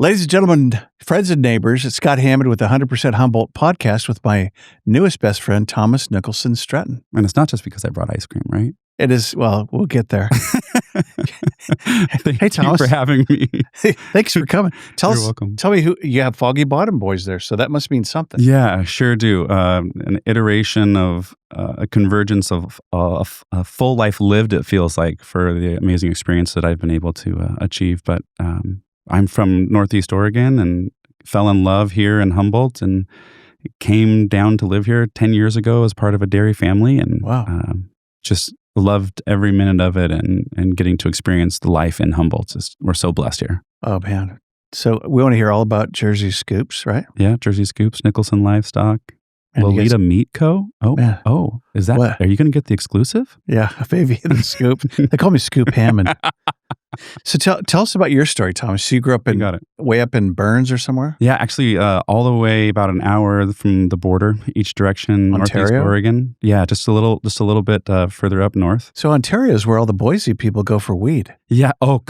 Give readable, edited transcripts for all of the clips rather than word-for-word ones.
Ladies and gentlemen, friends and neighbors, it's Scott Hammond with the 100% Humboldt podcast with my newest best friend, Thomas Nicholson Stratton. And it's not just because I brought ice cream, right? It is, well, we'll get there. Thank Hey, Thomas. you for having me. Hey, thanks for coming. You're welcome. Tell me who, you have Foggy Bottom Boys there, so that must mean something. Yeah, I sure do. An iteration of a convergence of a full life lived, it feels like, for the amazing experience that I've been able to achieve. But I'm from Northeast Oregon and fell in love here in Humboldt and came down to live here 10 years ago as part of a dairy family. And Wow. just loved every minute of it and getting to experience the life in Humboldt. We're so blessed here. Oh, man. So we want to hear all about Jersey Scoops, right? Yeah, Jersey Scoops, Nicholson Livestock, And you guys- Loleta Meat Co. Man. Is that? What? Are you going to get the exclusive? Yeah, baby, the Scoop. They call me Scoop Hammond. So tell us about your story, Thomas. So you grew up You got it. way up in Burns or somewhere? Yeah, actually, all the way about an hour from the border, each direction, Northeast Ontario? Oregon. Yeah, just a little bit further up north. So Ontario is where all the Boise people go for weed. Yeah. Oh,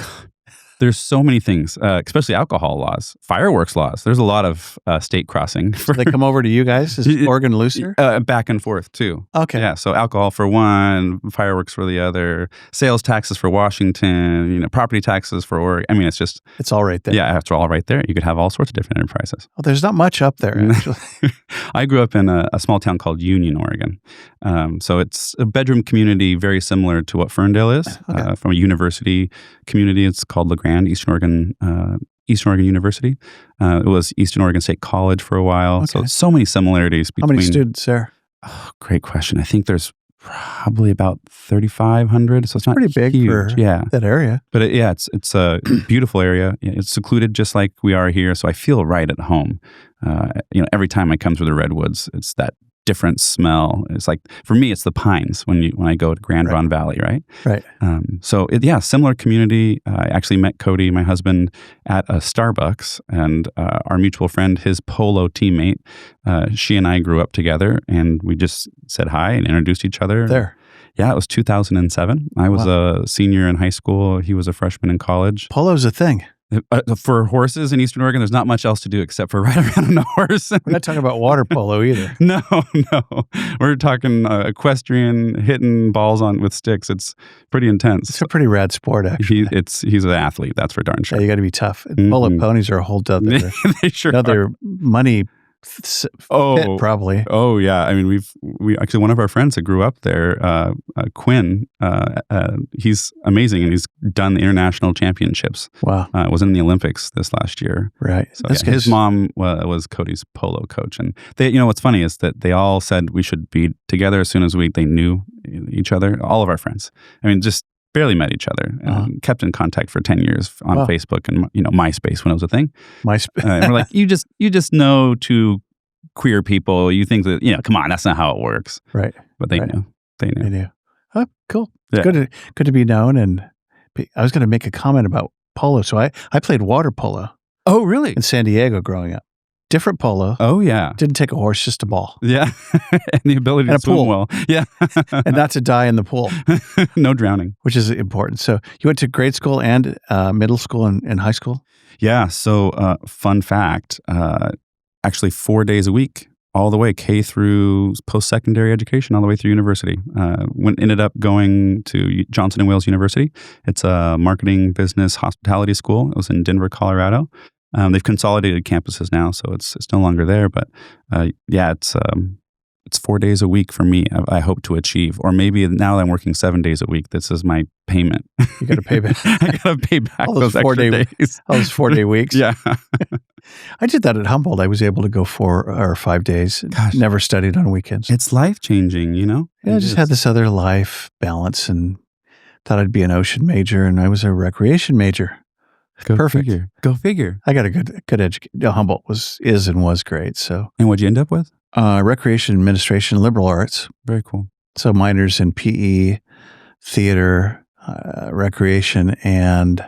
there's so many things, especially alcohol laws, fireworks laws. There's a lot of state crossing. So they come over to you guys? Is Oregon looser? Back and forth too. Okay. Yeah. So alcohol for one, fireworks for the other, sales taxes for Washington, property taxes for Oregon. I mean, it's all right there. Yeah, it's all right there. You could have all sorts of different enterprises. Well, there's not much up there, actually. I grew up in a small town called Union, Oregon. So it's a bedroom community very similar to what Ferndale is. Okay. From a university community, it's called LeGrand, Eastern Oregon University. It was Eastern Oregon State College for a while. Okay. So many similarities How between. many students there? Oh, great question. I think there's probably about 3,500. So it's not Pretty big huge. for Yeah. that area. But it's a beautiful area. It's secluded just like we are here. So I feel right at home. Every time I come through the Redwoods, it's that different smell. It's like, for me, it's the pines when I go to Grand Ronde Valley, right? Right. Similar community. I actually met Cody, my husband, at a Starbucks, and our mutual friend, his polo teammate, she and I grew up together, and we just said hi and introduced each other. There. Yeah, it was 2007. I was a senior in high school. He was a freshman in college. Polo's a thing. For horses in Eastern Oregon, there's not much else to do except for ride around on a horse. We're not talking about water polo either. No. We're talking equestrian, hitting balls with sticks. It's pretty intense. It's a pretty rad sport, actually. He's an athlete, that's for darn sure. Yeah, you got to be tough. And polo ponies are a whole other, They sure another money pit, probably. Oh yeah. I mean, we actually, one of our friends that grew up there, Quinn, he's amazing, and he's done the international championships. Wow. Was in the Olympics this last year. Right. So his mom was Cody's polo coach, and what's funny is that they all said we should be together as soon as they knew each other. All of our friends. I mean, just barely met each other and kept in contact for 10 years on Facebook and MySpace when it was a thing. And we're like, you just know two queer people. You think that come on, that's not how it works. Right. But they knew. They knew. Oh, cool. Yeah. Good to be known. And I was going to make a comment about polo. So I played water polo. Oh, really? In San Diego growing up. Different polo. Oh, yeah. Didn't take a horse, just a ball. Yeah. And the ability to swim well. Yeah. And not to die in the pool. No drowning. Which is important. So you went to grade school and middle school and high school? Yeah. So fun fact, actually 4 days a week, all the way K through post-secondary education, all the way through university. Ended up going to Johnson & Wales University. It's a marketing, business, hospitality school. It was in Denver, Colorado. They've consolidated campuses now, so it's no longer there. But it's 4 days a week for me. I hope to achieve, or maybe now that I'm working 7 days a week, this is my payment. You got to pay back. I got to pay back all those extra days. All those 4 day weeks. Yeah. I did that at Humboldt. I was able to go 4 or 5 days. Gosh. Never studied on weekends. It's life changing, Yeah, I just had this other life balance and thought I'd be an ocean major, and I was a recreation major. Perfect. Go figure. I got a good education. Humboldt was great. So, And what'd you end up with? Recreation administration, liberal arts. Very cool. So minors in PE, theater, recreation, and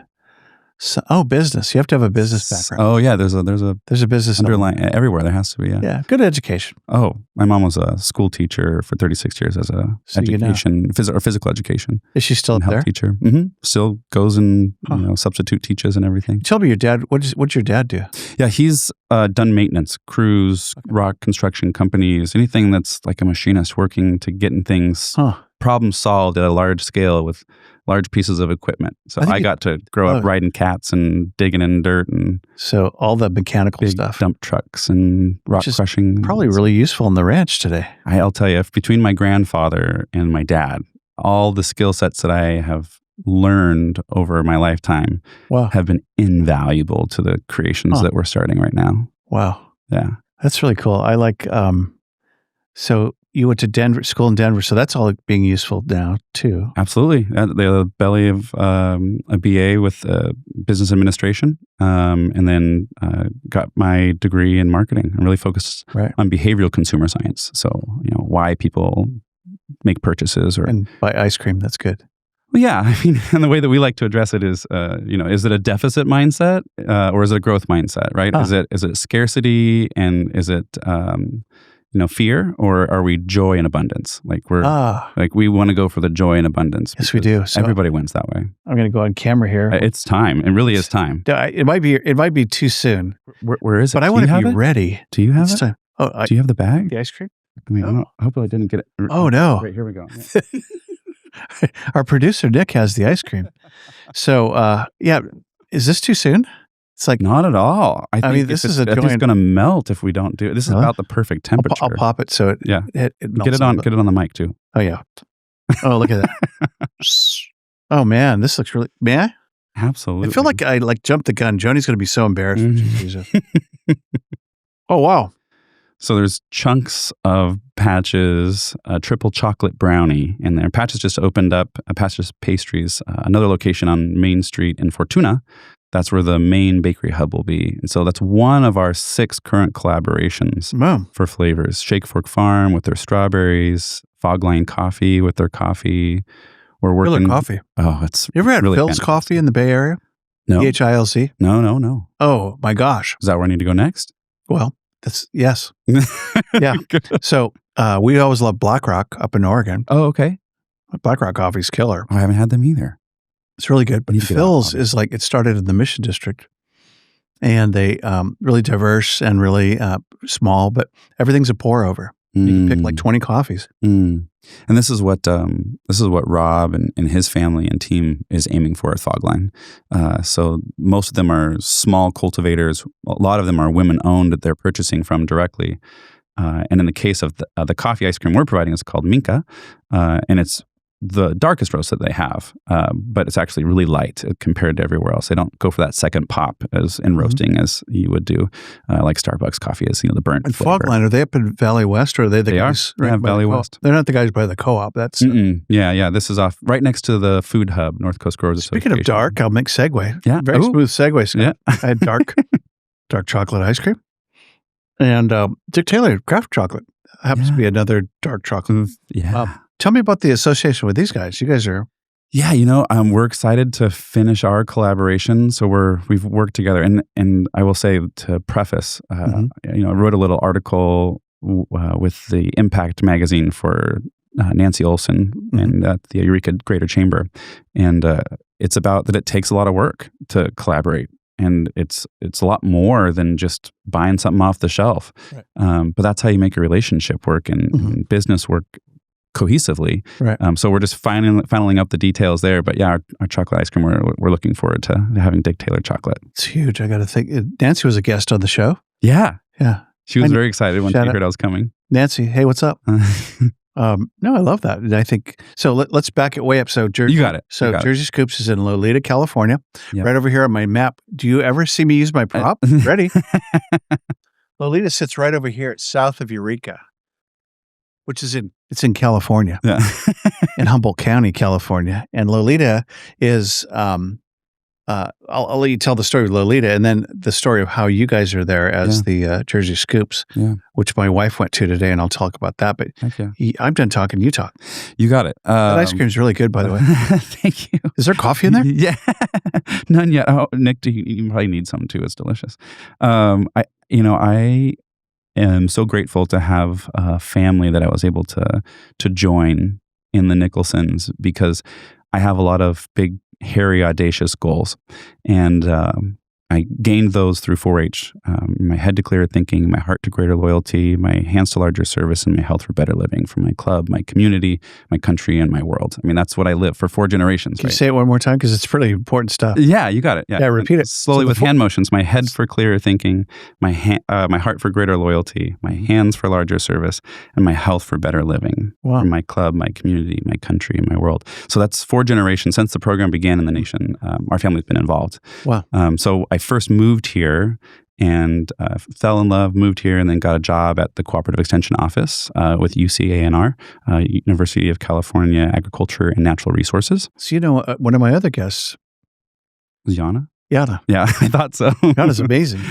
Business. You have to have a business background. Oh yeah, there's a business underlying everywhere. There has to be. Yeah, good education. Oh, my mom was a school teacher for 36 years as a physical education. Is she still health there? Teacher. Mm-hmm. Still goes and substitute teaches and everything. Tell me, your dad. What's your dad do? Yeah, he's done maintenance, crews, rock construction companies, anything that's like a machinist working to getting things problem solved at a large scale with large pieces of equipment. So I got to grow up riding cats and digging in dirt and so all the mechanical stuff, dump trucks and rock crushing. Probably really useful in the ranch today. I'll tell you, between my grandfather and my dad, all the skill sets that I have learned over my lifetime have been invaluable to the creations that we're starting right now. Wow. Yeah. That's really cool. I like, so you went to school in Denver, so that's all being useful now too. Absolutely. The belly of a BA with business administration, and then got my degree in marketing. I'm really focused on behavioral consumer science. So, why people make purchases and buy ice cream. That's good. Well, yeah. I mean, and the way that we like to address it is, is it a deficit mindset or is it a growth mindset, right? Is it scarcity and is it, fear, or are we joy and abundance? Like we want to go for the joy and abundance. Yes, we do. So everybody wins that way. I'm going to go on camera here. It's time. It really is time. It might be too soon. Where is it? But I want to be ready. Do you have it? Time. Oh, do you have the bag? The ice cream? I mean, hopefully I didn't get it. Oh no! Right, here we go. Yeah. Our producer Nick has the ice cream. So is this too soon? It's like not at all. I think this is it's going to melt if we don't do it. This is about the perfect temperature. I'll pop it so it get it on the mic too. Oh yeah. Oh, look at that. Oh man, this looks really. May I? Absolutely. I feel like I jumped the gun. Joni's going to be so embarrassed when she sees it. Oh wow. So there's chunks of Patch's triple chocolate brownie in there. Patch's just opened up Patch's Pastries, another location on Main Street in Fortuna. That's where the main bakery hub will be. And so that's one of our 6 current collaborations for flavors. Shake Fork Farm with their strawberries, Fogline Coffee with their coffee. We're working Phil's Coffee. Oh, it's you ever had really Phil's fantastic. Coffee in the Bay Area? No. PHILC? No. Oh my gosh. Is that where I need to go next? Well, yes. Yeah. So we always love Black Rock up in Oregon. Oh, okay. Black Rock coffee's killer. I haven't had them either. It's really good. But Phil's is like, it started in the Mission District. And they really diverse and really small, but everything's a pour over. You can pick like 20 coffees. And this is what Rob and his family and team is aiming for at Fogline. So most of them are small cultivators. A lot of them are women owned that they're purchasing from directly. And in the case of the coffee ice cream we're providing, it's called Minka, and it's the darkest roast that they have, but it's actually really light compared to everywhere else. They don't go for that second pop as in roasting as you would do, like Starbucks coffee is, the burnt And flavor. Fogline, are they up in Valley West, or are they the guys? They are Valley West. They're not the guys by the co-op. That's yeah. This is off right next to the food hub, North Coast Growers Association. Speaking of dark, I'll make segue. Yeah, very smooth segue. Scott. Yeah, I had dark chocolate ice cream, and Dick Taylor craft chocolate happens to be another dark chocolate. Tell me about the association with these guys. You guys are... Yeah, we're excited to finish our collaboration. So we've worked together. And I will say, to preface, I wrote a little article with the Impact magazine for Nancy Olson and at the Eureka Greater Chamber. And it's about that it takes a lot of work to collaborate. And it's a lot more than just buying something off the shelf. Right. But that's how you make a relationship work and business work cohesively. Right. So we're just finaling up the details there. But yeah, our chocolate ice cream, we're looking forward to having Dick Taylor chocolate. It's huge. I got to think. Nancy was a guest on the show. Yeah. Yeah. She was very excited when she heard I was coming. Nancy, hey, what's up? No, I love that. And I think, so let's back it way up. So Jersey, you got it. So Jersey Scoops is in Loleta, California. Yep. Right over here on my map. Do you ever see me use my prop? Ready? Loleta sits right over here south of Eureka, which is it's in California, in Humboldt County, California. And Loleta is I'll let you tell the story of Loleta, and then the story of how you guys are there as the Jersey Scoops, which my wife went to today, and I'll talk about that. But I'm done talking. You talk. You got it. That ice cream is really good, by the way. Thank you. Is there coffee in there? Yeah, none yet. Oh, Nick, you probably need some too. It's delicious. I am so grateful to have a family that I was able to join in the Nicholsons, because I have a lot of big, hairy, audacious goals. And I gained those through 4-H. My head to clearer thinking, my heart to greater loyalty, my hands to larger service, and my health for better living for my club, my community, my country, and my world. I mean, that's what I live for 4 generations. Can you say it one more time? Because it's pretty important stuff. Yeah, you got it. Yeah, repeat it. Slowly with hand motions. My head for clearer thinking, my heart for greater loyalty, my hands for larger service, and my health for better living for my club, my community, my country, and my world. So that's 4 generations since the program began in the nation. Our family's been involved. Wow. So I first moved here and fell in love, moved here, and then got a job at the Cooperative Extension Office with UCANR, University of California Agriculture and Natural Resources. So, one of my other guests. Yana? Yana. Yeah, I thought so. Yana's amazing.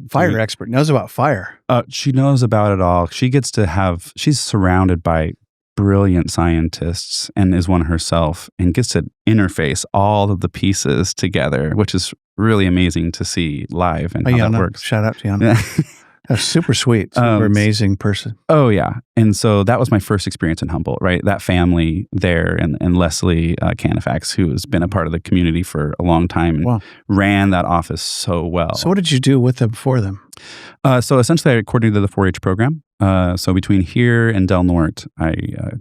Fire expert. Knows about fire. She knows about it all. She's surrounded by brilliant scientists and is one herself and gets to interface all of the pieces together, which is really amazing to see live and how that works. Shout out to Yana. That's super sweet. Super amazing person. Oh, yeah. And so that was my first experience in Humboldt, right? That family there and Leslie Canifax, who has been a part of the community for a long time and ran that office so well. So what did you do with them before them? So essentially I coordinated the 4-H program. So between here and Del Norte, I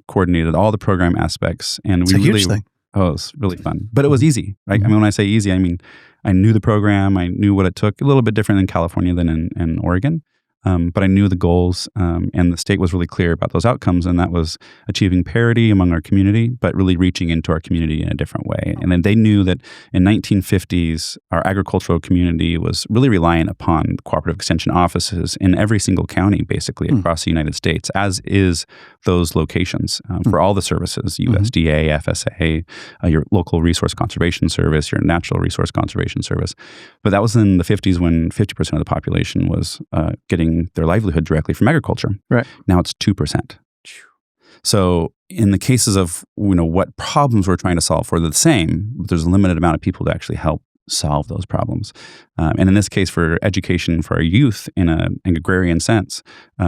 coordinated all the program aspects. And it's a huge thing. Oh, it was really fun. But it was easy, right? I mean, when I say easy, I mean, I knew the program. I knew what it took. A little bit different in California than in Oregon. But I knew the goals, and the state was really clear about those outcomes, and that was achieving parity among our community, but really reaching into our community in a different way. And then they knew that in 1950s, our agricultural community was really reliant upon cooperative extension offices in every single county, basically, across the United States, as is those locations for all the services, USDA, FSA, your local resource conservation service, your natural resource conservation service. But that was in the 50s when 50% of the population was getting their livelihood directly from agriculture. Right. Now it's 2%. So in the cases of what problems we're trying to solve for, they're the same, but there's a limited amount of people to actually help solve those problems. And in this case, for education for our youth in an agrarian sense,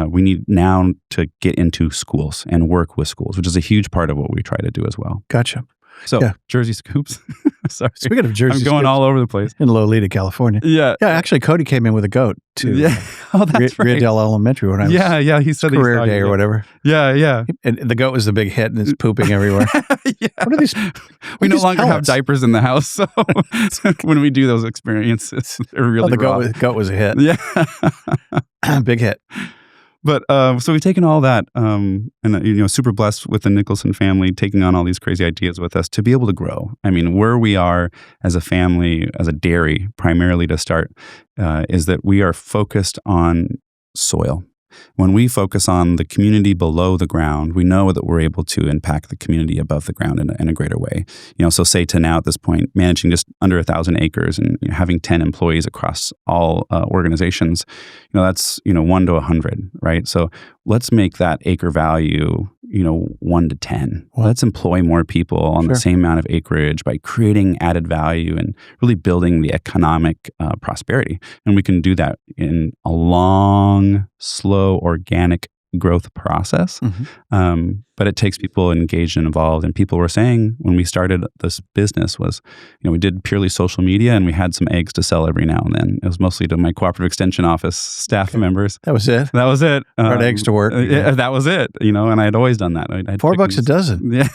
we need now to get into schools and work with schools, which is a huge part of what we try to do as well. Gotcha. So, Jersey Scoops. Sorry. Speaking of Jersey I'm going Scoops, all over the place. In Loleta, California. Yeah. Yeah, actually, Cody came in with a goat to that's right. Riadale Elementary when I was he said career day or whatever. Yeah. And the goat was the big hit and it's pooping everywhere. What are these? We no longer have diapers in the house, so when we do those experiences, they're really the goat was a hit. Yeah. Big hit. But so we've taken all that, and super blessed with the Nicholson family taking on all these crazy ideas with us to be able to grow. I mean, where we are as a family, as a dairy, primarily to start, is that we are focused on soil. When we focus on the community below the ground, we know that we're able to impact the community above the ground in a greater way. So say to now at this point, managing just under 1,000 acres and having 10 employees across all organizations, that's 1 to 100, right? So let's make that acre value 1 to 10. Wow. Let's employ more people on the same amount of acreage by creating added value and really building the economic prosperity. And we can do that in a long, slow, organic growth process. But it takes people engaged and involved. And people were saying when we started this business was, we did purely social media and we had some eggs to sell every now and then. It was mostly to my cooperative extension office staff members. That was it? That was it. Brought eggs to work. Yeah, that was it. And I had always done that. $4 a dozen. Yeah,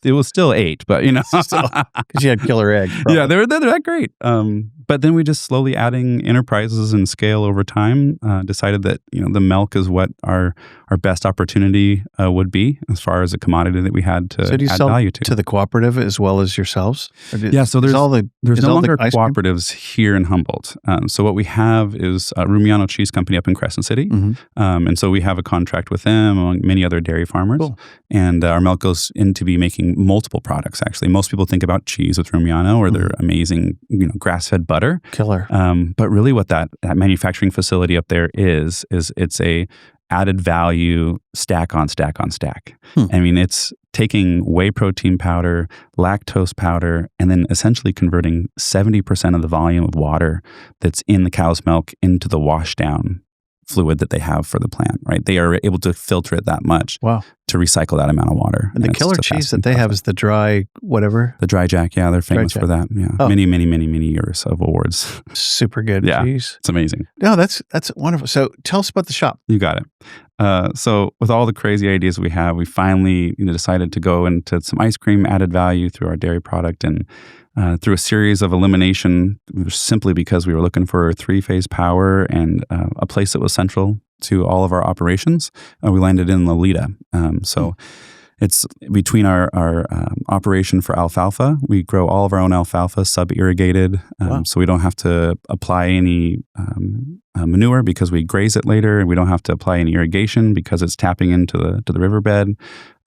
it was still $8, but because you had killer eggs. Probably. Yeah, they're that great. But then we just slowly adding enterprises and scale over time, decided that, the milk is what our best opportunity would be as far as a commodity that we had to So do you add sell value to. to the cooperative as well as yourselves? So there's no longer cooperatives here in Humboldt. So what we have is Rumiano Cheese Company up in Crescent City. And so we have a contract with them among many other dairy farmers. Cool. And our milk goes into be making multiple products, actually. Most people think about cheese with Rumiano or their amazing, grass-fed butter. Killer. But really what that manufacturing facility up there is it's a added value stack on stack on stack. I mean, it's taking whey protein powder, lactose powder, and then essentially converting 70% of the volume of water that's in the cow's milk into the washdown fluid that they have for the plant, right? They are able to filter it that much to recycle that amount of water. And the killer cheese that they have is the dry whatever? The Dry Jack, yeah. They're famous for that. Yeah. Oh. Many, many, many, many years of awards. Super good cheese. It's amazing. No, that's wonderful. So tell us about the shop. You got it. So with all the crazy ideas we have, we finally decided to go into some ice cream added value through our dairy product and through a series of elimination, simply because we were looking for 3-phase power and a place that was central to all of our operations. We landed in Loleta. So it's between our operation for alfalfa. We grow all of our own alfalfa, sub-irrigated, so we don't have to apply any manure because we graze it later, and we don't have to apply any irrigation because it's tapping into the riverbed,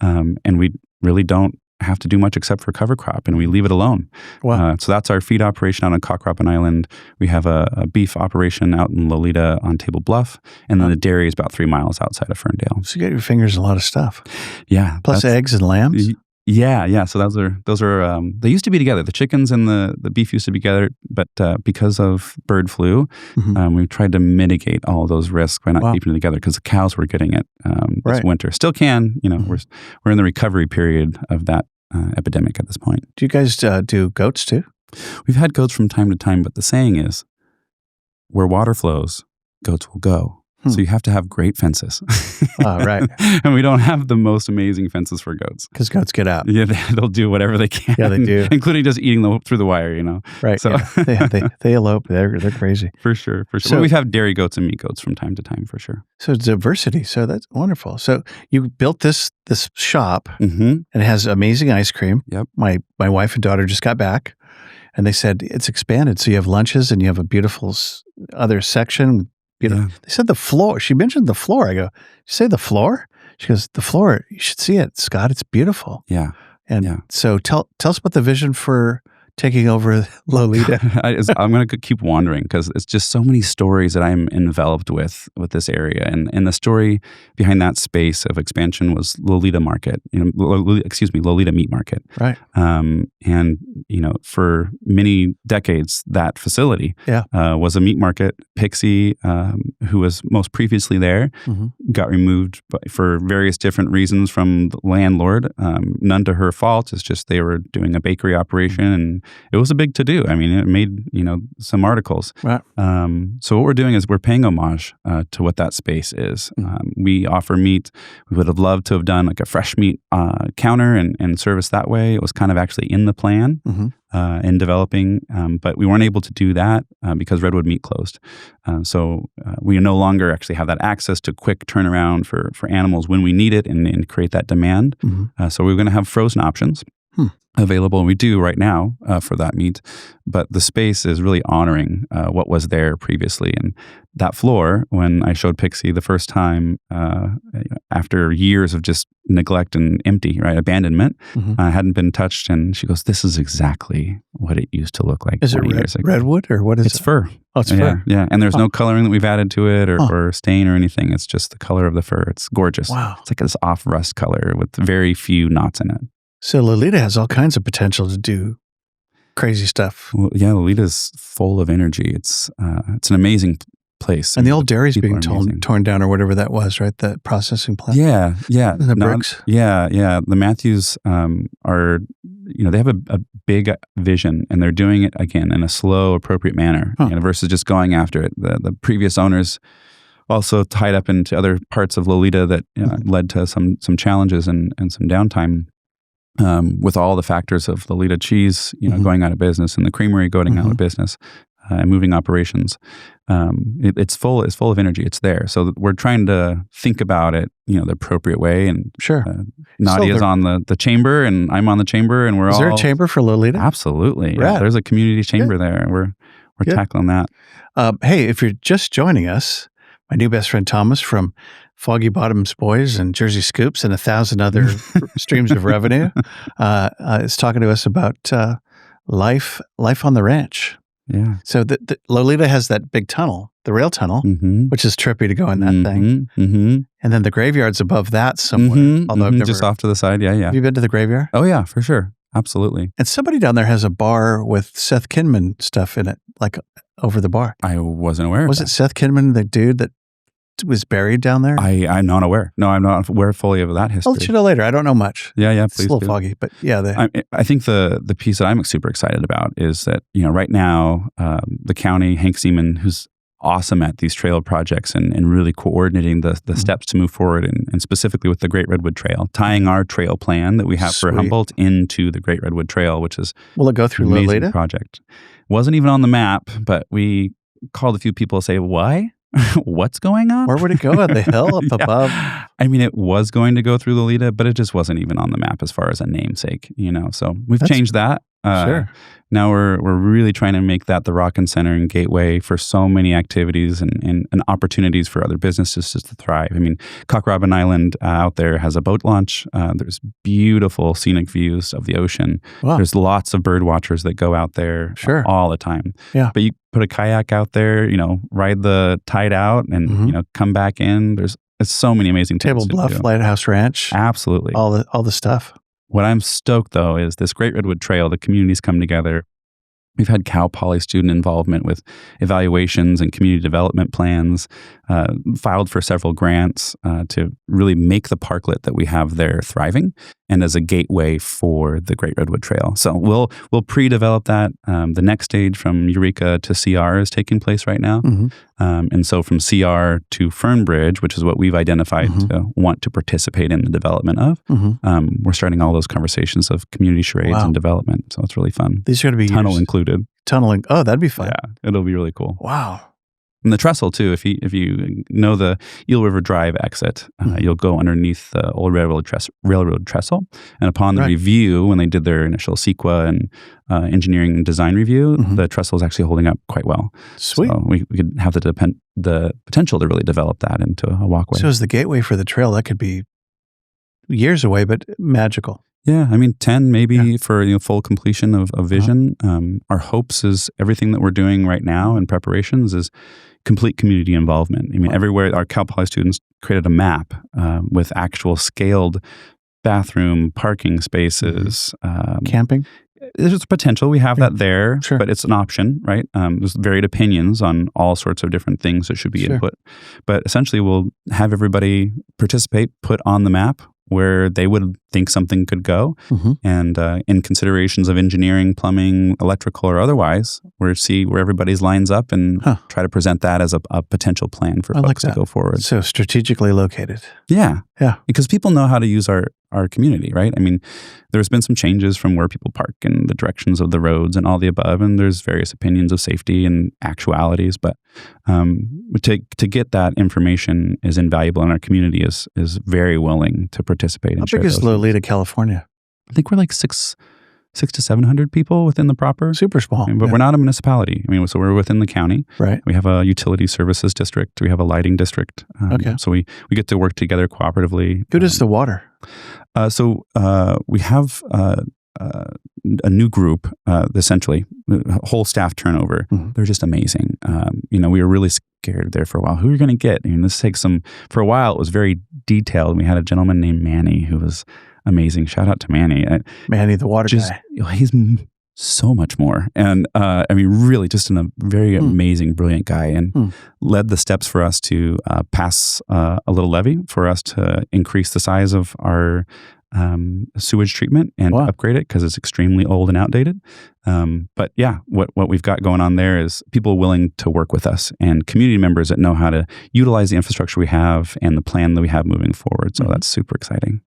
and we really don't have to do much except for cover crop, and we leave it alone. Wow. So that's our feed operation out on Cockropin Island. We have a beef operation out in Loleta on Table Bluff, and then the dairy is about 3 miles outside of Ferndale. So you got your fingers in a lot of stuff. Yeah. Plus eggs and lambs? Yeah. So those are they used to be together. The chickens and the beef used to be together, but because of bird flu, we've tried to mitigate all of those risks by not keeping them together because the cows were getting it this winter. Still can, we're in the recovery period of that epidemic at this point. Do you guys do goats too? We've had goats from time to time, but the saying is, where water flows, goats will go. So you have to have great fences. Right. And we don't have the most amazing fences for goats. Because goats get out. Yeah, they'll do whatever they can. Yeah, they do. Including just eating through the wire, Right. So they elope. They're crazy. For sure. So, but we have dairy goats and meat goats from time to time, for sure. So it's diversity. So that's wonderful. So you built this shop, and it has amazing ice cream. Yep. My wife and daughter just got back, and they said it's expanded. So you have lunches, and you have a beautiful other section. Beautiful. Yeah. They said the floor. She mentioned the floor. I go, "Did you say the floor?" She goes, "The floor. You should see it, Scott. It's beautiful." Yeah. And so tell us about the vision for taking over Loleta. I'm going to keep wandering because it's just so many stories that I'm enveloped with this area. And the story behind that space of expansion was Loleta Market, Loleta Meat Market. Right. And, for many decades, that facility was a meat market. Pixie, who was most previously there, got removed for various different reasons from the landlord. None to her fault. It's just they were doing a bakery operation and it was a big to-do. I mean, it made, some articles. Right. So what we're doing is we're paying homage to what that space is. We offer meat. We would have loved to have done like a fresh meat counter and service that way. It was kind of actually in the plan in developing, but we weren't able to do that because Redwood Meat closed. So we no longer actually have that access to quick turnaround for animals when we need it and create that demand. So we're going to have frozen options available, and we do right now for that meat. But the space is really honoring what was there previously. And that floor, when I showed Pixie the first time, after years of just neglect and empty, right, abandonment, hadn't been touched, and she goes, "This is exactly what it used to look like." Is it years ago. redwood or what is it? It's fur. Oh, it's fur. Yeah, and there's no coloring that we've added to it or stain or anything. It's just the color of the fur. It's gorgeous. Wow. It's like this off rust color with very few knots in it. So Loleta has all kinds of potential to do crazy stuff. Well, yeah, Loleta's full of energy. It's an amazing place. And the old dairy's being torn down or whatever that was, right? The processing plant. Yeah. The bricks. Yeah. The Matthews are, they have a big vision, and they're doing it again in a slow, appropriate manner, versus just going after it. The previous owners also tied up into other parts of Loleta that led to some challenges and some downtime. With all the factors of Loleta cheese, going out of business and the creamery going out of business. and moving operations. It's full of energy. It's there. So we're trying to think about it, the appropriate way. And sure, Nadia's on the chamber, and I'm on the chamber, and Is there a chamber for Loleta? Absolutely. Yeah, there's a community chamber there. We're tackling that. Hey, if you're just joining us, my new best friend Thomas from Foggy Bottoms Boys and Jersey Scoops and 1,000 other streams of revenue is talking to us about life on the ranch. Yeah. So the Loleta has that big tunnel, the rail tunnel, which is trippy to go in that thing. And then the graveyard's above that somewhere. Although I've never, just off to the side. Yeah. Have you been to the graveyard? Oh yeah, for sure. Absolutely. And somebody down there has a bar with Seth Kinman stuff in it, like over the bar. I wasn't aware. Was it Seth Kinman, the dude that was buried down there? I'm not aware. No, I'm not aware fully of that history. I'll let you know later. I don't know much. Yeah, please. It's a little foggy, but yeah. I think the piece that I'm super excited about is that, right now, the county, Hank Seaman, who's awesome at these trail projects and really coordinating the steps to move forward, and specifically with the Great Redwood Trail, tying our trail plan that we have for Humboldt into the Great Redwood Trail, which is will it go through Loleta? Project. Wasn't even on the map, but we called a few people to say, why? What's going on? Where would it go? At the hill up above? I mean, it was going to go through Loleta, but it just wasn't even on the map as far as a namesake, So we've changed that. Sure. Now we're really trying to make that the Rockin' Center and gateway for so many activities and opportunities for other businesses to thrive. I mean, Cock Robin Island out there has a boat launch. There's beautiful scenic views of the ocean. Wow. There's lots of bird watchers that go out there all the time. Yeah. But you put a kayak out there, ride the tide out and, come back in. It's so many amazing things. Table Bluff Lighthouse Ranch. Absolutely. All the stuff. What I'm stoked, though, is this Great Redwood Trail, the communities come together. We've had Cal Poly student involvement with evaluations and community development plans, filed for several grants to really make the parklet that we have there thriving and as a gateway for the Great Redwood Trail. So we'll pre-develop that. The next stage from Eureka to CR is taking place right now. And so from CR to Fernbridge, which is what we've identified to want to participate in the development of, we're starting all those conversations of community charades and development. So it's really fun. These are going to be tunnel included. Tunneling. Oh, that'd be fun. Yeah, it'll be really cool. Wow. And the trestle too. If you know the Eel River Drive exit, you'll go underneath the old railroad trestle. And upon the review, when they did their initial CEQA and engineering and design review, the trestle is actually holding up quite well. Sweet. So we could have the potential to really develop that into a walkway. So as the gateway for the trail, that could be years away, but magical. Yeah, I mean, 10 maybe for full completion of vision. Our hopes is everything that we're doing right now in preparations is complete community involvement. I mean, everywhere our Cal Poly students created a map with actual scaled bathroom, parking spaces. Camping? There's potential. We have that there, but it's an option, right? There's varied opinions on all sorts of different things that should be input. But essentially, we'll have everybody participate, put on the map where they would think something could go. And in considerations of engineering, plumbing, electrical, or otherwise, we'll see where everybody's lines up and try to present that as a potential plan for folks to go forward. So strategically located. Yeah. Yeah. Because people know how to use our community, right? I mean, there's been some changes from where people park and the directions of the roads and all the above, and there's various opinions of safety and actualities, but to get that information is invaluable, and our community is very willing to participate. How big is Loleta, California? I think we're like 600 to 700 people within the proper. Super small. But we're not a municipality. I mean, so we're within the county. Right. We have a utility services district. We have a lighting district. So we get to work together cooperatively. Who does the water? So we have a new group, essentially, whole staff turnover. They're just amazing. We were really scared there for a while. Who are you going to get? I mean, this takes for a while, it was very detailed. We had a gentleman named Manny who was amazing. Shout out to Manny. Manny, the water guy. He's so much more. And I mean, really just a very amazing, brilliant guy, and led the steps for us to pass a little levy for us to increase the size of our sewage treatment and upgrade it because it's extremely old and outdated. But yeah, what we've got going on there is people willing to work with us and community members that know how to utilize the infrastructure we have and the plan that we have moving forward. So that's super exciting.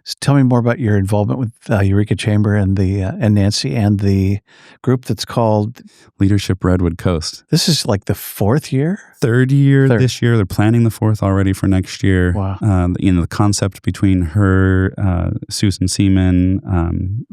So tell me more about your involvement with Eureka Chamber and Nancy and the group that's called Leadership Redwood Coast. This is like the 4th year? Third year this year. They're planning the 4th already for next year. Wow. The concept between her, Susan Seaman,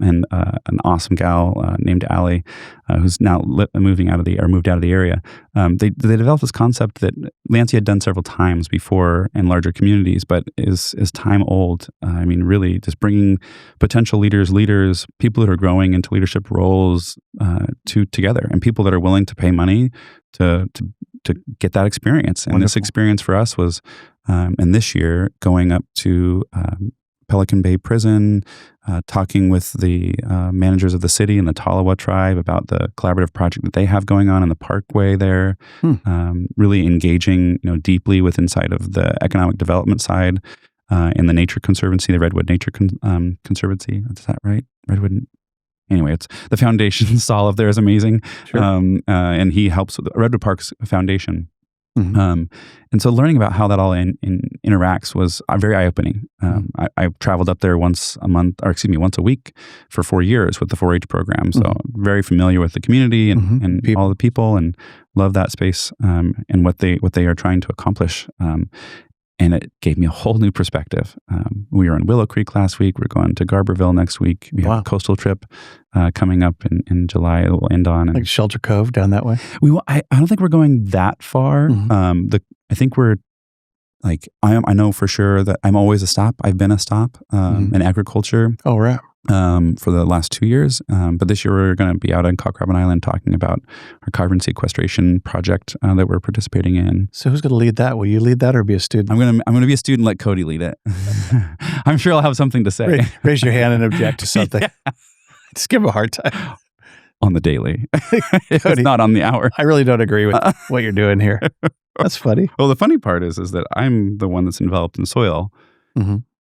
and an awesome gal named Allie, who's now moved out of the area. They developed this concept that Nancy had done several times before in larger communities, but is time old. I mean, really, just bringing potential leaders, people that are growing into leadership roles, together, and people that are willing to pay money to get that experience. And this experience for us was, and this year, going up to Pelican Bay Prison, talking with the managers of the city and the Tolowa tribe about the collaborative project that they have going on in the parkway there, really engaging deeply with inside of the economic development side, in the Nature Conservancy, the Redwood Nature Conservancy. Is that right? Redwood. Anyway, it's the foundation. Saul up there is amazing. Sure. And he helps with the Redwood Parks Foundation. Mm-hmm. And so learning about how that all interacts was very eye-opening. I traveled up there once a week for 4 years with the 4-H program. So very familiar with the community and all the people, and love that space and what they are trying to accomplish. And it gave me a whole new perspective. We were in Willow Creek last week. We're going to Garberville next week. We have a coastal trip coming up in July. It will end on like Shelter Cove down that way. I don't think we're going that far. I think we're like I know for sure that I'm always a stop. I've been a stop in agriculture. Oh, right. For the last 2 years. But this year we're going to be out on Cock Robin Island talking about our carbon sequestration project that we're participating in. So who's going to lead that? Will you lead that or be a student? I'm going to be a student, let Cody lead it. I'm sure I'll have something to say. Raise your hand and object to something. Just give him a hard time. On the daily. It's not on the hour. I really don't agree with what you're doing here. That's funny. Well, the funny part is that I'm the one that's enveloped in soil.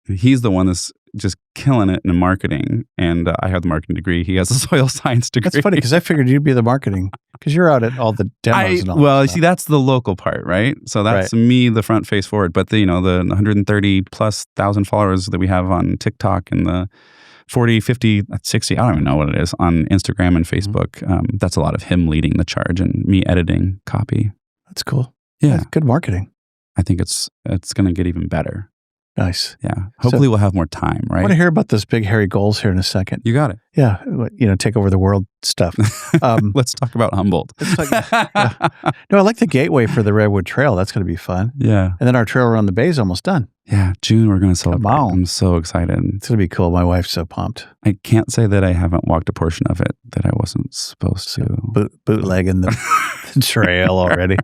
He's the one that's just killing it in marketing, and I have the marketing degree. He has a soil science degree. That's funny because I figured you'd be the marketing because you're out at all the demos and all. Well, see, that's the local part, right? So that's me, the front face forward. But the 130,000+ followers that we have on TikTok and the 40, 50, 60, I don't even know what it is, on Instagram and Facebook. That's a lot of him leading the charge and me editing copy. That's cool. Yeah, that's good marketing. I think it's going to get even better. Nice. Yeah. Hopefully we'll have more time, right? I want to hear about those big hairy goals here in a second. You got it. Yeah. Take over the world stuff. Let's talk about Humboldt. No, I like the gateway for the Redwood Trail. That's going to be fun. Yeah. And then our trail around the bay is almost done. Yeah. June, we're going to celebrate. Come on. I'm so excited. It's going to be cool. My wife's so pumped. I can't say that I haven't walked a portion of it that I wasn't supposed to. Bootlegging the trail already.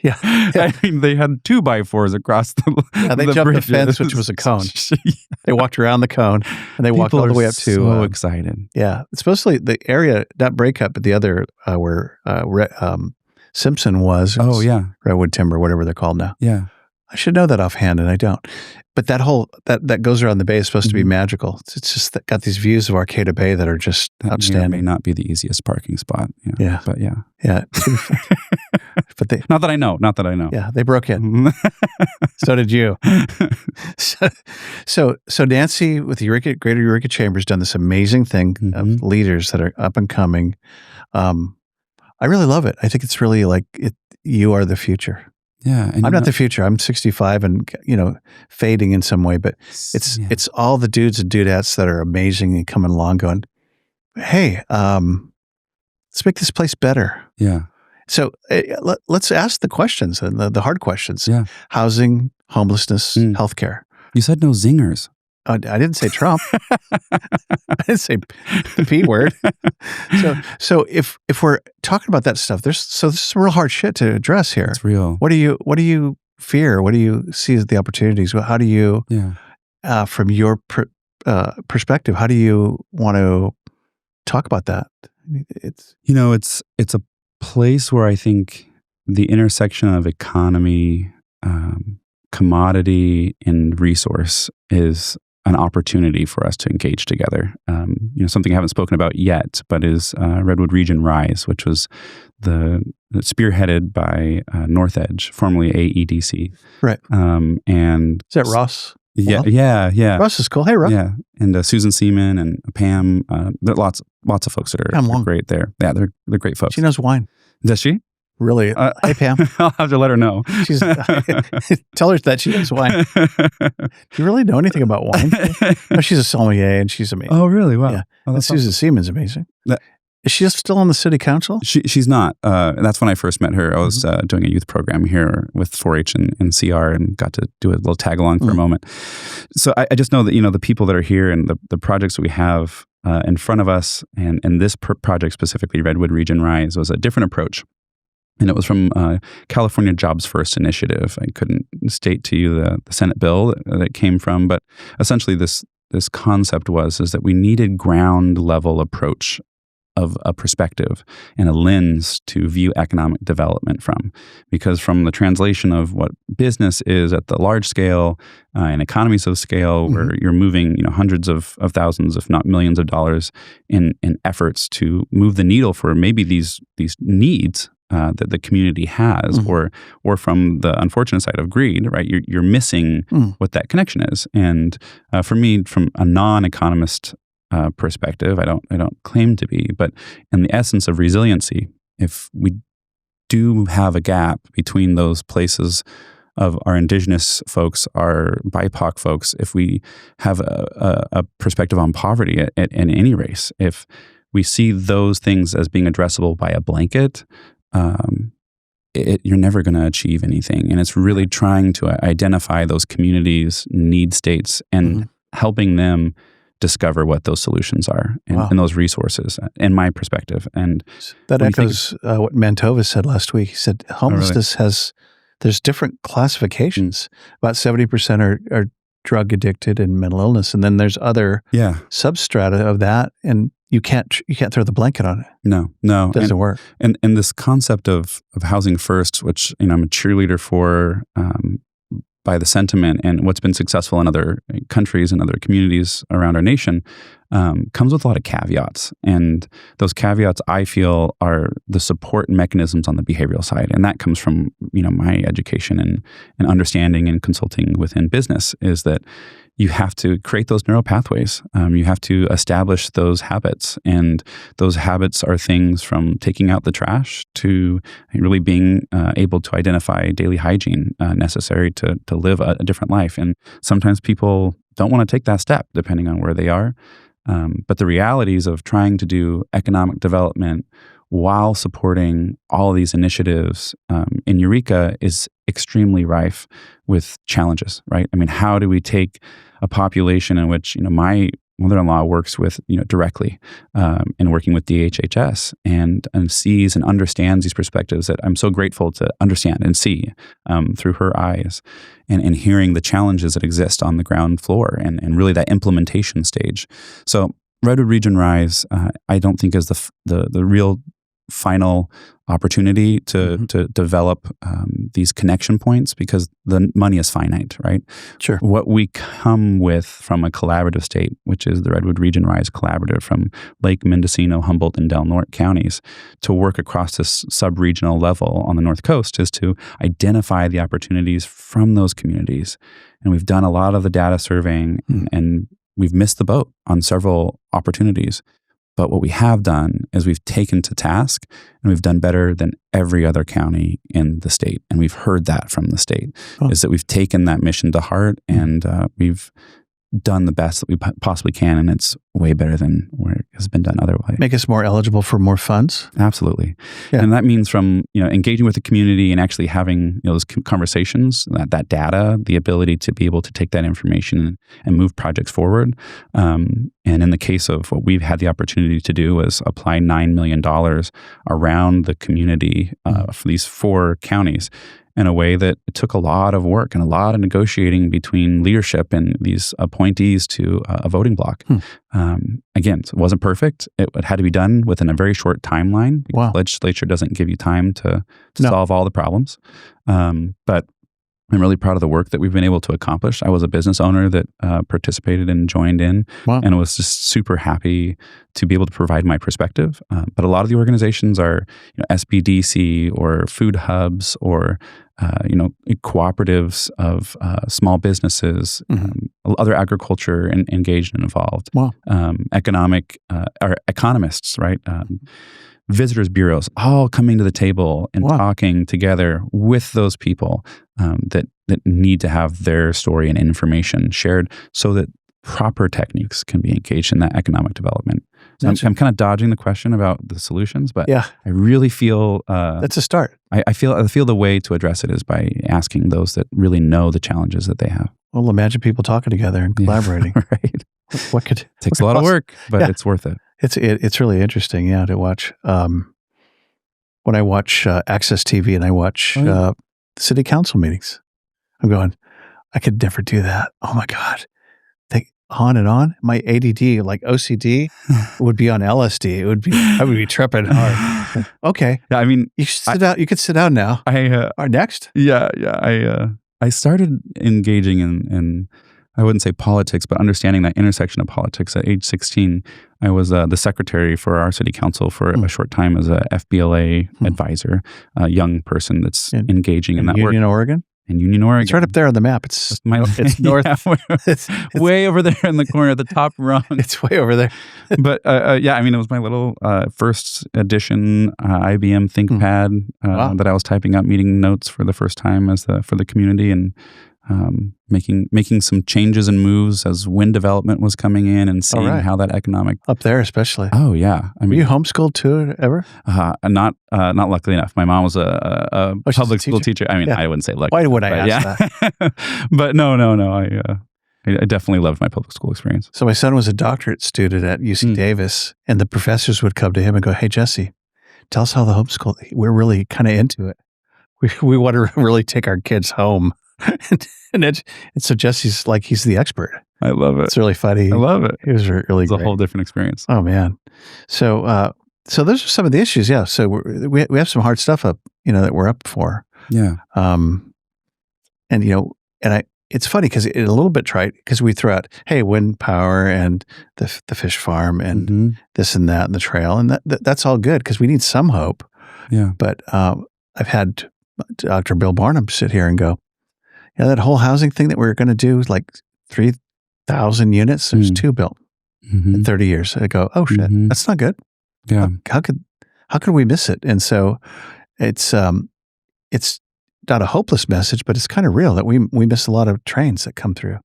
Yeah. I mean, they had 2x4s across the they jumped the fence, which was a cone. They walked around the cone, and they walked all the way up to. So excited. Yeah. It's supposedly the area, not Breakup, but the other where Simpson was. Oh, yeah. Redwood Timber, whatever they're called now. Yeah. I should know that offhand, and I don't. But that whole that goes around the bay is supposed to be magical. It's just got these views of Arcata Bay that are just outstanding. May not be the easiest parking spot. Yeah. But yeah. Yeah. But they not that I know. Yeah, they broke in. So did you. So Nancy with the Greater Eureka Chamber has done this amazing thing of leaders that are up and coming. I really love it. I think it's really like you are the future. Yeah, and I'm not the future. I'm 65 and fading in some way, but it's all the dudes and dudettes that are amazing and coming along, going, "Hey, let's make this place better." Yeah. So let's ask the questions and the hard questions. Yeah. Housing, homelessness, healthcare. You said no zingers. I didn't say Trump. I didn't say the P word. So if we're talking about that stuff, this is real hard shit to address here. It's real. What do you fear? What do you see as the opportunities? How do you, from your perspective, how do you want to talk about that? It's a place where I think the intersection of economy, commodity, and resource is an opportunity for us to engage together. Something I haven't spoken about yet, but is Redwood Region Rise, which was spearheaded by North Edge, formerly AEDC. Right. And is that Ross? Yeah, Well, yeah. Russ is cool. Hey, Russ. Yeah, and Susan Seaman and Pam. There are lots of folks that are great there. Yeah, they're great folks. She knows wine. Does she? Really? Hey, Pam. I'll have to let her know. She's tell her that she knows wine. Do you really know anything about wine? No, she's a sommelier and she's amazing. Oh, really? Wow. Yeah. Oh, And Susan Seaman's amazing. Is she still on the city council? She's not. That's when I first met her. I was doing a youth program here with 4-H and CR and got to do a little tag along for a moment. So I just know that, the people that are here and the projects that we have in front of us and this project specifically, Redwood Region Rise, was a different approach. And it was from California Jobs First Initiative. I couldn't state to you the Senate bill that it came from, but essentially this concept is that we needed ground level approach of a perspective and a lens to view economic development from. Because from the translation of what business is at the large scale and economies of scale, where you're moving hundreds of thousands, if not millions of dollars in efforts to move the needle for maybe these needs that the community has, or from the unfortunate side of greed, right? You're missing what that connection is. And for me, from a non-economist perspective, I don't claim to be, but in the essence of resiliency, if we do have a gap between those places of our indigenous folks, our BIPOC folks, if we have a perspective on poverty in any race, if we see those things as being addressable by a blanket, you're never going to achieve anything. And it's really trying to identify those communities' need states and helping them discover what those solutions are and those resources, in my perspective. And that echoes what Mantova said last week. He said homelessness there's different classifications. About 70% are drug addicted and mental illness, and then there's other substrata of that, and you can't throw the blanket on it. No, it doesn't work. And this concept of housing first, which I'm a cheerleader for, by the sentiment and what's been successful in other countries and other communities around our nation, comes with a lot of caveats. And those caveats, I feel, are the support mechanisms on the behavioral side. And that comes from, my education and understanding and consulting within business, is that you have to create those neural pathways. You have to establish those habits. And those habits are things from taking out the trash to really being able to identify daily hygiene necessary to live a different life. And sometimes people don't want to take that step, depending on where they are. But the realities of trying to do economic development while supporting all of these initiatives in Eureka is extremely rife with challenges, right? I mean, how do we take a population in which, my mother-in-law works with, directly in working with DHHS and sees and understands these perspectives that I'm so grateful to understand and see through her eyes, and hearing the challenges that exist on the ground floor and really that implementation stage. So Redwood Region Rise, I don't think is the real final opportunity to develop these connection points, because the money is finite, right? Sure. What we come with from a collaborative state, which is the Redwood Region Rise Collaborative from Lake, Mendocino, Humboldt, and Del Norte counties, to work across this sub-regional level on the North Coast, is to identify the opportunities from those communities. And we've done a lot of the data surveying and we've missed the boat on several opportunities. But what we have done is we've taken to task, and we've done better than every other county in the state. And we've heard that from the state, is that we've taken that mission to heart, and we've done the best that we possibly can, and it's way better than where it has been done otherwise. Make us more eligible for more funds? Absolutely. Yeah. And that means from engaging with the community and actually having those conversations, that data, the ability to be able to take that information and move projects forward. And in the case of what we've had the opportunity to do is apply $9 million around the community for these 4 counties, in a way that it took a lot of work and a lot of negotiating between leadership and these appointees to a voting block. Again, it wasn't perfect. It had to be done within a very short timeline. Wow. Legislature doesn't give you time to solve all the problems. But I'm really proud of the work that we've been able to accomplish. I was a business owner that participated and joined in, and was just super happy to be able to provide my perspective. But a lot of the organizations are SBDC or food hubs or cooperatives of small businesses, other agriculture and engaged and involved, or economists, right? Visitors bureaus, all coming to the table and talking together with those people that need to have their story and information shared so that proper techniques can be engaged in that economic development. So I'm kind of dodging the question about the solutions, but I really feel that's a start. I feel the way to address it is by asking those that really know the challenges that they have. Well, imagine people talking together and collaborating. Right. What could takes a lot of work, but it's worth it. It's really interesting, to watch. When I watch Access TV and I watch city council meetings, I'm going, I could never do that. Oh my God. On and on. My ADD, like OCD, would be on LSD. I would be tripping hard. Okay. Yeah, I mean, you should sit down. You could sit down now. Next. Yeah. I started engaging in I wouldn't say politics, but understanding that intersection of politics at age 16. I was the secretary for our city council for a short time as a FBLA advisor, a young person that's engaging in that work. In Union, Oregon. It's right up there on the map. It's north. It's way over there in the corner, the top rung. It's way over there. But I mean, it was my little first edition IBM ThinkPad that I was typing out meeting notes for the first time for the community, and making some changes and moves as wind development was coming in, and seeing how that economic up there, especially. Oh yeah, I mean, were you homeschooled too ever? Not luckily enough. My mom was a public school teacher. I mean, I wouldn't say lucky. Why would I ask that? But no. I definitely loved my public school experience. So my son was a doctorate student at UC Davis, and the professors would come to him and go, "Hey Jesse, tell us how the homeschool. We're really kind of into it. We want to really take our kids home." and so Jesse's like, he's the expert. I love it. It's really funny. I love it. It was really It's great. a whole different experience. Oh man. So those are some of the issues. Yeah. So we have some hard stuff up, that we're up for. Yeah. It's funny because a little bit trite because we throw out, hey, wind power and the fish farm and this and that and the trail, and that's all good because we need some hope. Yeah. But I've had Dr. Bill Barnum sit here and go, that whole housing thing that we were going to do, like 3,000 units, there's 2 built in 30 years. I go, oh shit, that's not good. Yeah. How could we miss it? And so it's not a hopeless message, but it's kind of real that we miss a lot of trains that come through.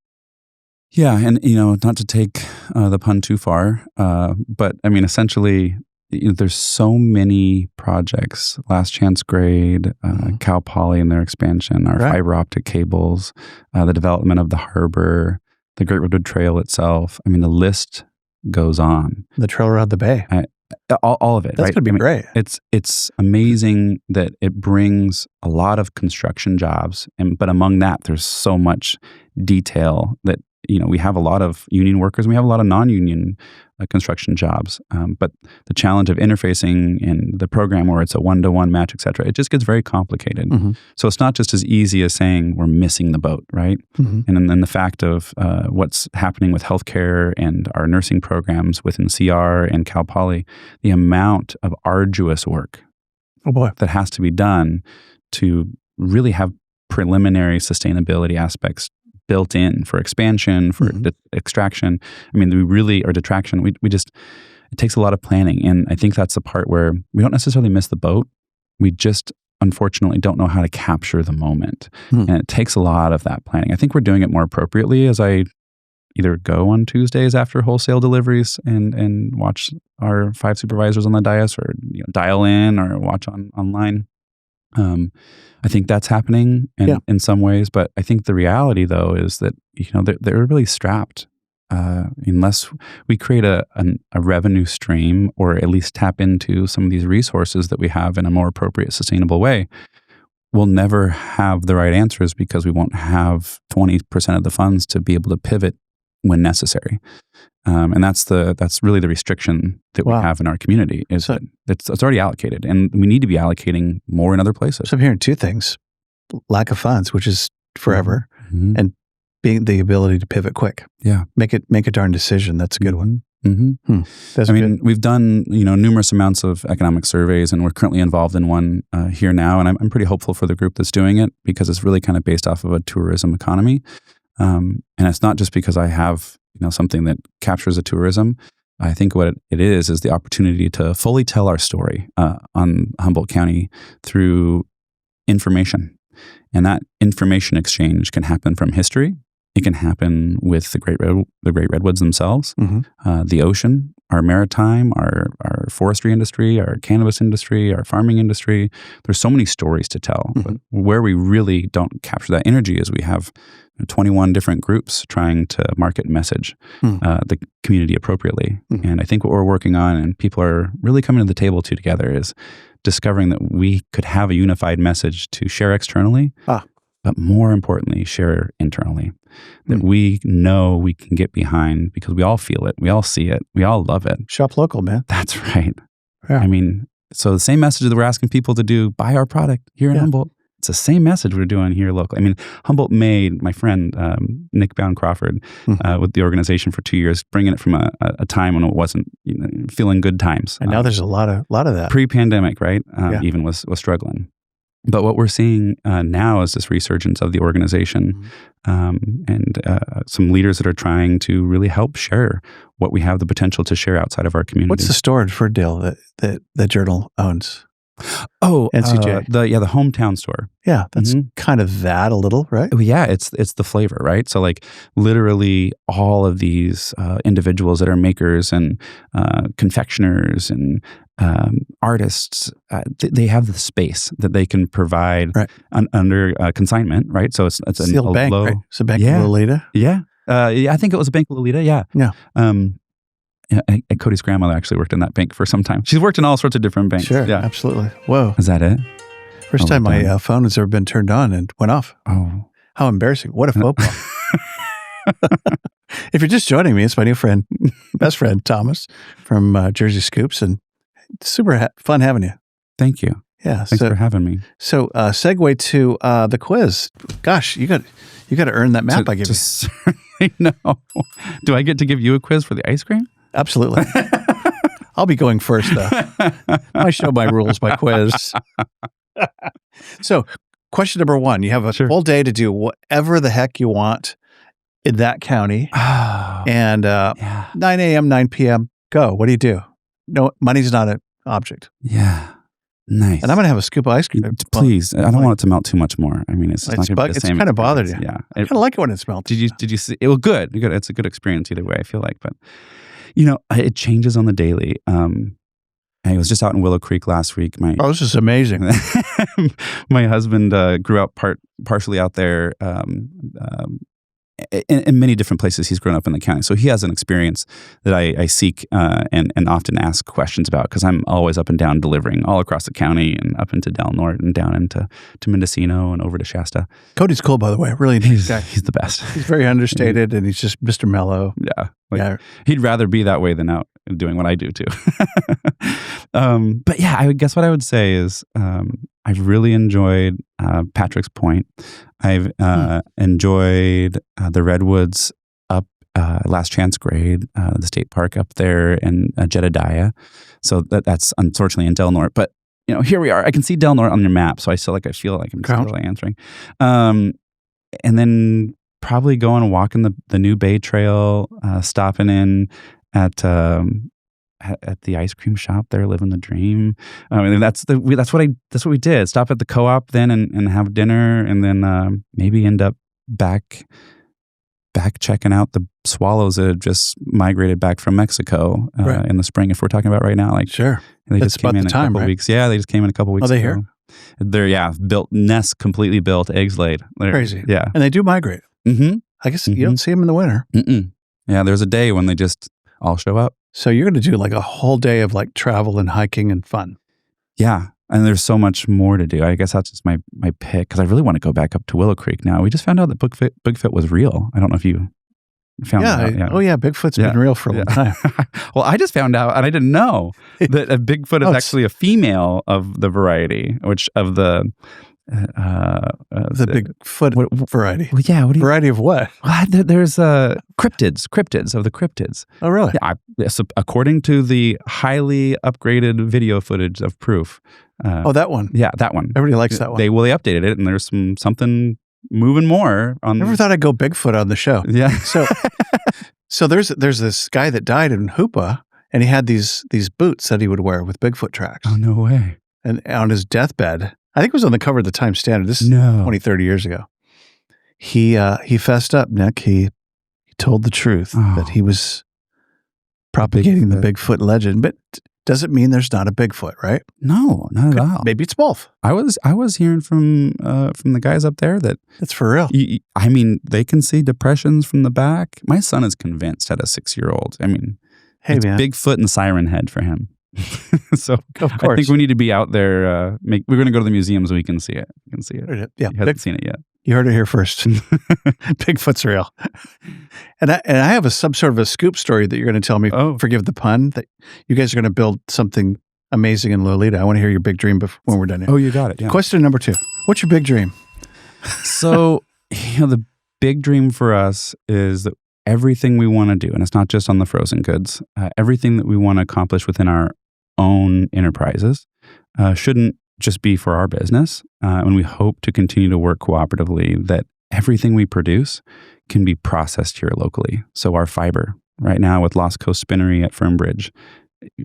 Yeah. And, not to take the pun too far, but I mean, essentially, there's so many projects, Last Chance Grade, Cal Poly and their expansion, our fiber optic cables, the development of the harbor, the Great Redwood Trail itself. I mean, the list goes on. The trail around the bay. All of it. That's going to be great. It's amazing that it brings a lot of construction jobs, but among that, there's so much detail that, we have a lot of union workers and we have a lot of non-union construction jobs. But the challenge of interfacing in the program where it's a one-to-one match, et cetera, it just gets very complicated. So it's not just as easy as saying we're missing the boat, right? And then the fact of what's happening with healthcare and our nursing programs within CR and Cal Poly, the amount of arduous work that has to be done to really have preliminary sustainability aspects built in for expansion, for extraction. I mean, or detraction, it takes a lot of planning. And I think that's the part where we don't necessarily miss the boat. We just, unfortunately, don't know how to capture the moment. And it takes a lot of that planning. I think we're doing it more appropriately as I either go on Tuesdays after wholesale deliveries and watch our 5 supervisors on the dais, or dial in or watch online. I think that's happening in some ways, but I think the reality though is that they're really strapped unless we create a revenue stream, or at least tap into some of these resources that we have in a more appropriate, sustainable way. We'll never have the right answers because we won't have 20% of the funds to be able to pivot when necessary. And that's really the restriction that we have in our community, is that it's already allocated, and we need to be allocating more in other places. So I'm hearing 2 things: lack of funds, which is forever, and being the ability to pivot quick. Yeah. Make a darn decision. That's a good one. That's we've done numerous amounts of economic surveys, and we're currently involved in one here now. And I'm pretty hopeful for the group that's doing it because it's really kind of based off of a tourism economy. And it's not just because I have something that captures a tourism. I think what it is the opportunity to fully tell our story on Humboldt County through information. And that information exchange can happen from history. It can happen with the great redwoods themselves, the ocean, our maritime, our forestry industry, our cannabis industry, our farming industry. There's so many stories to tell. But where we really don't capture that energy is we have 21 different groups trying to market and message the community appropriately. And I think what we're working on, and people are really coming to the table together, is discovering that we could have a unified message to share externally, but more importantly, share internally. That we know we can get behind because we all feel it, we all see it, we all love it. Shop local, man. That's right. Yeah. So the same message that we're asking people to do, buy our product here in Humboldt, it's the same message we're doing here locally. Humboldt made, my friend, Nick Bound Crawford, with the organization for 2 years, bringing it from a time when it wasn't feeling good times. And now there's a lot of that. Pre-pandemic, right? Even was struggling. But what we're seeing now is this resurgence of the organization and some leaders that are trying to really help share what we have the potential to share outside of our community. What's the store in Fooddale that the Journal owns? Oh, NCJ. The hometown store. Yeah, that's kind of that a little, right? Oh, yeah, it's the flavor, right? So literally all of these individuals that are makers and confectioners and artists, they have the space that they can provide under consignment, right? So it's Sealed bank, low, right? It's a bank of Loleta. Yeah. I think it was a bank of Loleta. Yeah. Yeah. And Cody's grandmother actually worked in that bank for some time. She's worked in all sorts of different banks. Sure, yeah, absolutely. Whoa. Is that it? First time my phone has ever been turned on and went off. Oh. How embarrassing. What a faux pas. If you're just joining me, it's my new friend, best friend, Thomas, from Jersey Scoops, and it's super fun having you. Thank you. Yeah. Thanks for having me. So segue to the quiz. Gosh, you got to earn that map I give you. I know. Do I get to give you a quiz for the ice cream? Absolutely. I'll be going first, though. I show my rules, my quiz. So, question number 1. You have a full day to do whatever the heck you want in that county. Oh, and 9 a.m., 9 p.m., go. What do you do? No, money's not an object. Yeah. Nice. And I'm going to have a scoop of ice cream. Please. I don't want it to melt too much more. It's not going to be the same. It's kind of bothered you. Yeah. I kind of like it when it smells. Did you see? It was good. Good. It's a good experience either way, I feel like. But, it changes on the daily. I was just out in Willow Creek last week. This is amazing. My husband grew up partially out there in many different places. He's grown up in the county. So he has an experience that I seek and often ask questions about because I'm always up and down delivering all across the county and up into Del Norte and down into Mendocino and over to Shasta. Cody's cool, by the way. Really nice guy. He's the best. He's very understated and he's just Mr. Mellow. Yeah. He'd rather be that way than out doing what I do too. But yeah, I guess what I would say is I've really enjoyed Patrick's Point. I've enjoyed the Redwoods up Last Chance Grade, the state park up there in Jedediah. So that's unfortunately in Del Norte. But here we are. I can see Del Norte on your map, so I feel like I'm still answering. And then probably going and walking the New Bay Trail, stopping in at the ice cream shop there, living the dream. That's what we did. Stop at the co-op then and have dinner, and then maybe end up back checking out the swallows that have just migrated back from Mexico in the spring. If we're talking about right now, sure, they just came in a couple weeks. Yeah, they just came in a couple weeks. Are they ago. Here? They're built nests completely built, eggs laid. Crazy. Yeah, and they do migrate. Mm-hmm. I guess you don't see them in the winter. Mm-mm. Yeah, there's a day when they just all show up. So you're going to do a whole day of travel and hiking and fun. Yeah. And there's so much more to do. I guess that's just my pick because I really want to go back up to Willow Creek now. We just found out that Bigfoot was real. I don't know if you found that out. Yeah. Oh, yeah. Bigfoot's been real for a long time. Well, I just found out, and I didn't know, that a Bigfoot is actually a female of the variety, which of the The Bigfoot variety. Well, yeah. What do you, variety of what? There's cryptids of the cryptids. Oh, really? Yeah. So according to the highly upgraded video footage of Proof. That one. Yeah, that one. Everybody likes that one. They updated it, and there's something moving more on. Never thought I'd go Bigfoot on the show. Yeah. So there's this guy that died in Hoopa, and he had these boots that he would wear with Bigfoot tracks. Oh, no way. And on his deathbed, I think it was on the cover of the Times Standard. This is 20, 30 years ago. He fessed up, Nick. He told the truth that he was propagating the Bigfoot legend, but doesn't mean there's not a Bigfoot, right? No, not at all. Maybe it's both. I was hearing from the guys up there that it's for real. I mean, they can see depressions from the back. My son is convinced at a 6-year-old. I mean, it's man. Bigfoot and Siren Head for him. So of course. I think we need to be out there. We're going to go to the museum so we can see it. You can see it. Yeah, you haven't seen it yet. You heard it here first. Bigfoot's real. And I have some sort of a scoop story that you're going to tell me, forgive the pun, that you guys are going to build something amazing in Loleta. I want to hear your big dream when we're done here. Oh, you got it. Yeah. Question number 2. What's your big dream? So, the big dream for us is that everything we want to do, and it's not just on the frozen goods, everything that we want to accomplish within our own enterprises shouldn't just be for our business. And we hope to continue to work cooperatively that everything we produce can be processed here locally. So our fiber, right now with Lost Coast Spinnery at Fernbridge,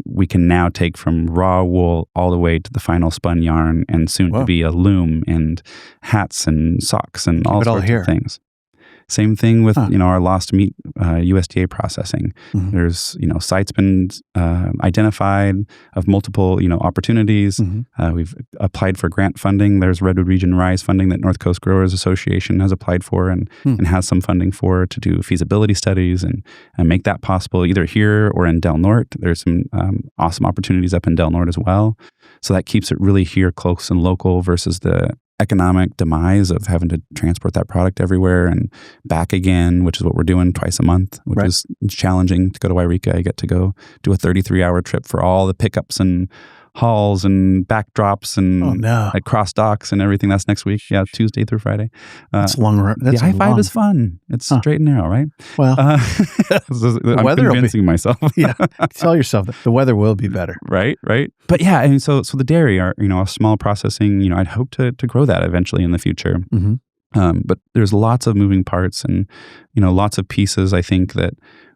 we can now take from raw wool all the way to the final spun yarn and soon to be a loom and hats and socks and all sorts of things. Same thing with our lost meat USDA processing. Mm-hmm. There's sites been identified of multiple opportunities. Mm-hmm. We've applied for grant funding. There's Redwood Region Rise funding that North Coast Growers Association has applied for and has some funding for to do feasibility studies and make that possible either here or in Del Norte. There's some awesome opportunities up in Del Norte as well. So that keeps it really here close and local versus the economic demise of having to transport that product everywhere and back again, which is what we're doing twice a month, which is challenging to go to Wairika. I get to go do a 33-hour trip for all the pickups and hauls and backdrops and like cross docks and everything. That's next week. Yeah, Tuesday through Friday. That's long. That's the I-5 is fun. It's straight and narrow, right? Well, I'm convincing myself. Yeah, tell yourself that the weather will be better. Right. But yeah, and so the dairy are a small processing. I'd hope to grow that eventually in the future. Mm-hmm. But there's lots of moving parts and lots of pieces. I think that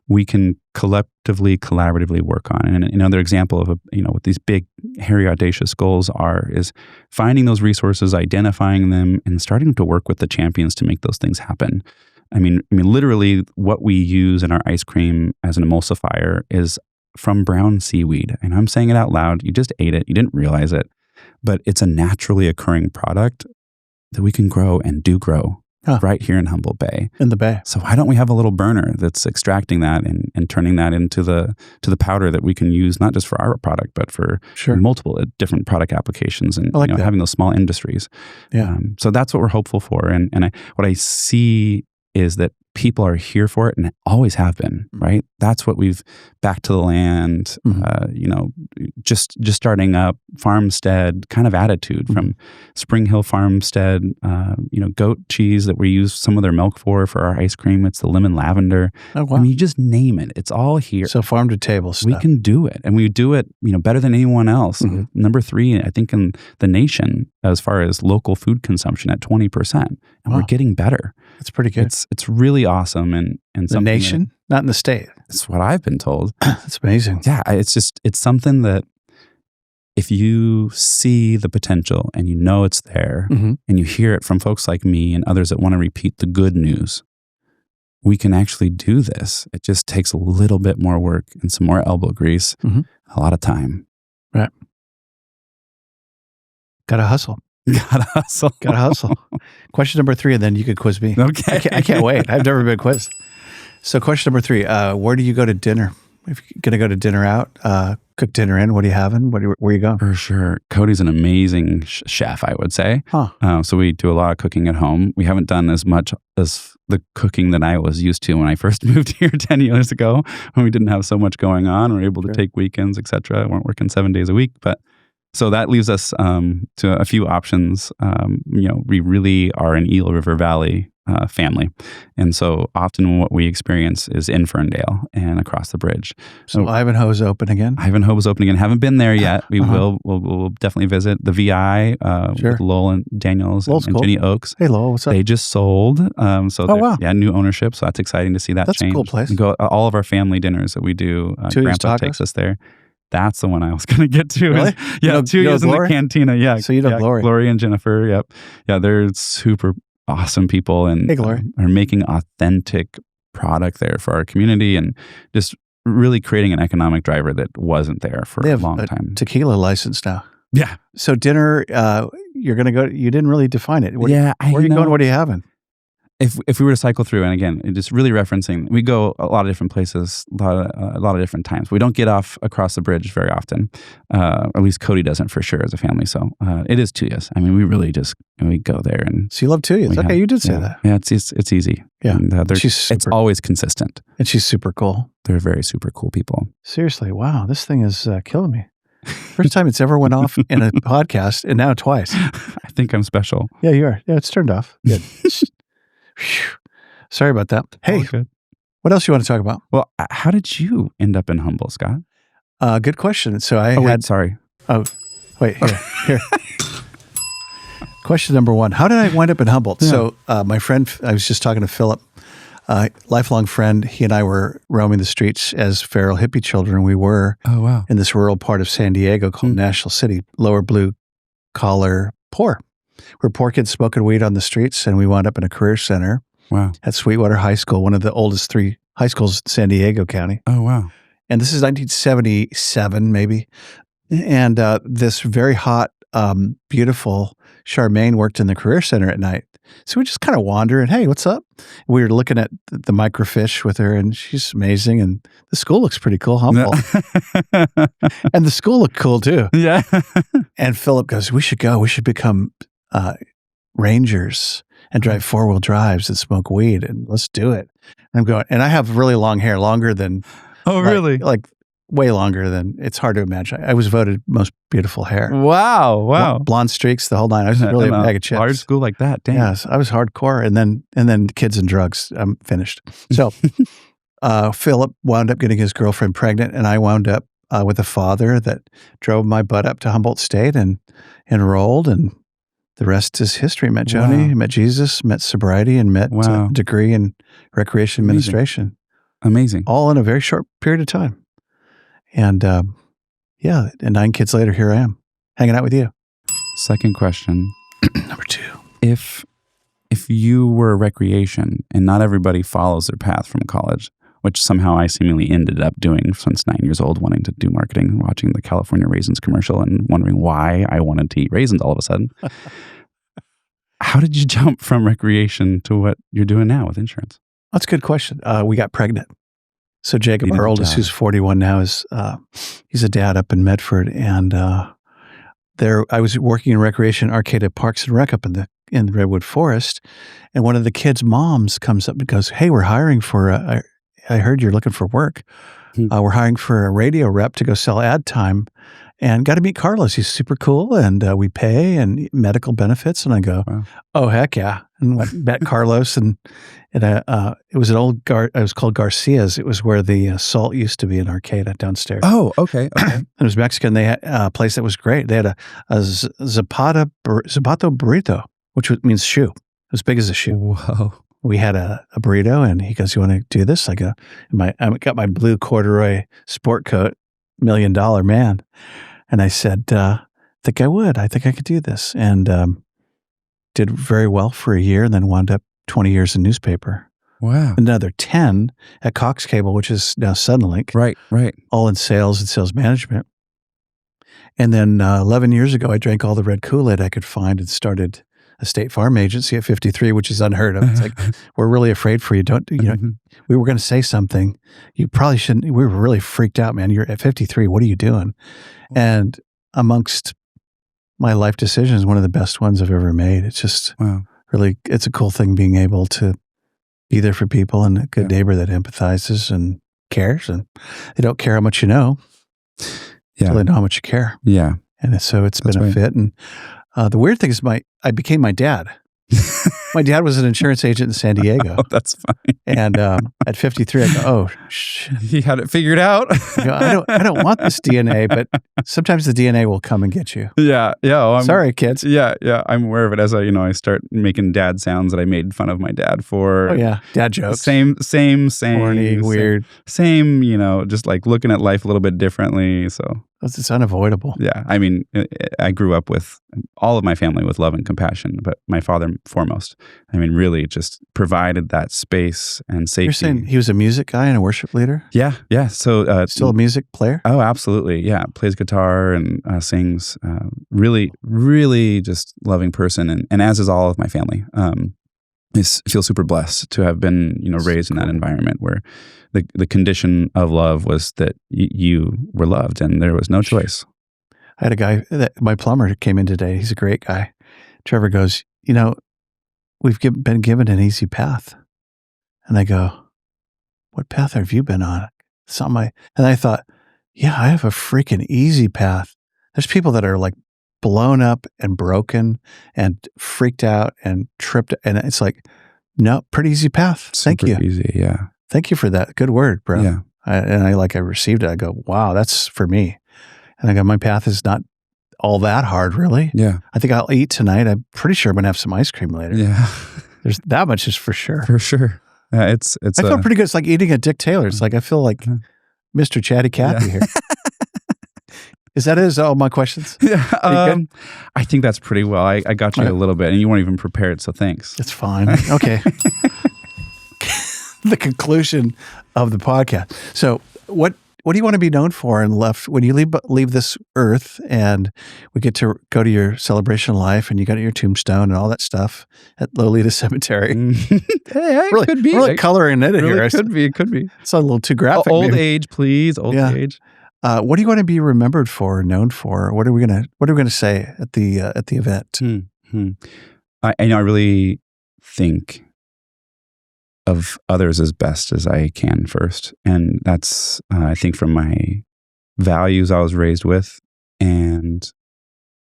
we can collaboratively work on. And another example of what these big, hairy, audacious goals is finding those resources, identifying them, and starting to work with the champions to make those things happen. I mean, literally, what we use in our ice cream as an emulsifier is from brown seaweed. And I'm saying it out loud. You just ate it. You didn't realize it. But it's a naturally occurring product that we can grow and do grow. Right here in Humboldt Bay. In the Bay. So why don't we have a little burner that's extracting that and turning that into the powder that we can use not just for our product, but for multiple different product applications and having those small industries. Yeah. So that's what we're hopeful for. And what I see is that people are here for it and always have been, right? That's what we've back to the land, just starting up farmstead kind of attitude from Spring Hill Farmstead, goat cheese that we use some of their milk for our ice cream. It's the lemon lavender. Oh, wow. I mean, you just name it. It's all here. So farm to table stuff. We can do it. And we do it, better than anyone else. Mm-hmm. Number 3, I think in the nation as far as local food consumption at 20%. And we're getting better. That's pretty good. It's really awesome and the nation, not in the state. That's what I've been told. That's amazing. Yeah, it's something that if you see the potential and it's there and you hear it from folks like me and others that want to repeat the good news, we can actually do this. It just takes a little bit more work and some more elbow grease, a lot of time. Right. Gotta hustle. Gotta hustle. Question number 3, and then you could quiz me. Okay. I can't wait. I've never been quizzed. So question number 3, where do you go to dinner? If you're going to go to dinner out, cook dinner in, what are you having? Where are you going? For sure. Cody's an amazing chef, I would say. Huh. So we do a lot of cooking at home. We haven't done as much as the cooking that I was used to when I first moved here 10 years ago, when we didn't have so much going on. We were able to take weekends, etc. We weren't working 7 days a week, but So that leaves us to a few options. We really are an Eel River Valley family. And so often what we experience is in Ferndale and across the bridge. So Ivanhoe's open again? Ivanhoe's opening again. Haven't been there yet. We'll definitely visit. The VI with Lowell and Daniels and Jenny Oaks. Hey, Lowell, what's up? They just sold. Wow. Yeah, new ownership. So that's exciting to see that change. That's a cool place. We go, all of our family dinners that we do, Grandpa takes us there. That's the one I was going to get to. Really? Yeah, 2 years in the cantina. Yeah. So you know Glory. Glory and Jennifer. Yep. Yeah, they're super awesome people and are making authentic product there for our community and just really creating an economic driver that wasn't there for a long time. Tequila license now. Yeah. So dinner, you're going to go, you didn't really define it. Where are you going? What are you having? If we were to cycle through, and again, just really referencing, we go a lot of different places, a lot of different times. We don't get off across the bridge very often. At least Cody doesn't for sure as a family. So it is Tuyas. I mean, we really just we go there and. So you love Tuyas? Okay, you did say that. Yeah, it's easy. Yeah, and, it's always consistent. And she's super cool. They're very super cool people. Seriously, wow, this thing is killing me. First time it's ever went off in a podcast, and now twice. I think I'm special. Yeah, you are. Yeah, it's turned off. Good. Sorry about that. Hey, what else you want to talk about? Well, how did you end up in Humboldt, Scott? Good question. So sorry. Oh, wait, here. Question number one. How did I wind up in Humboldt? Yeah. So my friend, I was just talking to Philip, lifelong friend. He and I were roaming the streets as feral hippie children. We were in this rural part of San Diego called National City, lower blue collar poor. We're poor kids smoking weed on the streets, and we wound up in a career center at Sweetwater High School, one of the oldest 3 high schools in San Diego County. Oh, wow. And this is 1977, maybe. And this very hot, beautiful Charmaine worked in the career center at night. So we just kind of wander and, hey, what's up? We were looking at the microfiche with her, and she's amazing. And the school looks pretty cool, Humboldt. And the school looked cool, too. Yeah. And Philip goes, we should go. We should become rangers and drive 4-wheel drives and smoke weed, and let's do it. And I'm going, and I have really long hair, longer than. Oh, really? Like way longer than, it's hard to imagine. I was voted most beautiful hair. Wow. Blonde streaks, the whole nine. I was really a bag of chips. Large school like that, damn. Yes, I was hardcore. And then kids and drugs, I'm finished. So Philip wound up getting his girlfriend pregnant, and I wound up with a father that drove my butt up to Humboldt State and enrolled, and the rest is history. Met Joni, met Jesus, met sobriety, and met a degree in recreation administration. Amazing. All in a very short period of time. And and 9 kids later, here I am, hanging out with you. Second question. Number 2. If you were recreation, and not everybody follows their path from college, which somehow I seemingly ended up doing since 9 years old, wanting to do marketing, watching the California Raisins commercial and wondering why I wanted to eat raisins all of a sudden. How did you jump from recreation to what you're doing now with insurance? That's a good question. We got pregnant. So Jacob, our oldest, who's 41 now, is he's a dad up in Medford, and I was working in recreation Arcata Parks and Rec up in the Redwood Forest, and one of the kids' moms comes up and goes, "Hey, we're hiring for I heard you're looking for work. We're hiring for a radio rep to go sell ad time, and got to meet Carlos. He's super cool, and we pay and medical benefits." And I go, "Oh, heck yeah!" And met Carlos, and it was an old it was called Garcia's. It was where the Salt used to be in Arcata downstairs. Oh, okay. It was Mexican. They had a place that was great. They had a zapato burrito, which means shoe, as big as a shoe. Whoa. We had a burrito, and he goes, "You want to do this?" I go, I got my blue corduroy sport coat, $1 million man. And I said, I think I would. I think I could do this. And did very well for a year, and then wound up 20 years in newspaper. Wow. Another 10 at Cox Cable, which is now Suddenlink. Right. All in sales and sales management. And then 11 years ago, I drank all the red Kool-Aid I could find and started a State Farm agency at 53, which is unheard of. It's like, we're really afraid for you. We were going to say something. You probably shouldn't. We were really freaked out, man. You're at 53. What are you doing? And amongst my life decisions, one of the best ones I've ever made. It's just really, it's a cool thing being able to be there for people, and a good neighbor that empathizes and cares. And they don't care how much you know. Yeah. They know how much you care. Yeah. And so it's been a right. fit. And the weird thing is I became my dad. My dad was an insurance agent in San Diego. Oh, that's funny. And at 53, I go, oh, shit. He had it figured out. I don't want this DNA, but sometimes the DNA will come and get you. Yeah. Oh, sorry, kids. Yeah. I'm aware of it as I start making dad sounds that I made fun of my dad for. Oh yeah, dad jokes. Same. Corny, weird. Same. Just like looking at life a little bit differently. So it's unavoidable. Yeah. I mean, I grew up with all of my family with love and compassion, but my father foremost. I mean, really just provided that space and safety. You're saying he was a music guy and a worship leader? Yeah. So still a music player? Oh, absolutely. Yeah. Plays guitar and sings. Really, really just loving person. And as is all of my family. I feel super blessed to have been, raised in that environment where the condition of love was that you were loved and there was no choice. I had a guy, my plumber came in today. He's a great guy. Trevor goes, we've been given an easy path. And I go, what path have you been on? And I thought, yeah, I have a freaking easy path. There's people that are like blown up and broken and freaked out and tripped. And it's like, no, pretty easy path. Thank you. Easy, yeah. Thank you for that. Good word, bro. Yeah. I received it. I go, wow, that's for me. And I go, my path is not all that hard, really. Yeah. I think I'll eat tonight. I'm pretty sure I'm going to have some ice cream later. Yeah. There's that much is for sure. For sure. Yeah, I feel pretty good. It's like eating a Dick Taylor. It's like I feel like Mr. Chatty Cathy here. Is that it? Is that all my questions? Yeah. I think that's pretty well. I got you a little bit, and you weren't even prepared, so thanks. It's fine. Okay. The conclusion of the podcast. So what do you want to be known for and left when you leave this earth and we get to go to your celebration of life and you got your tombstone and all that stuff at Loleta Cemetery? Hey, really, could be. Really coloring it here. It could be. It's a little too graphic. Old age, please. Old age. What do you want to be remembered for or known for? What are we gonna say at the event? I really think of others as best as I can first. And that's, I think, from my values I was raised with and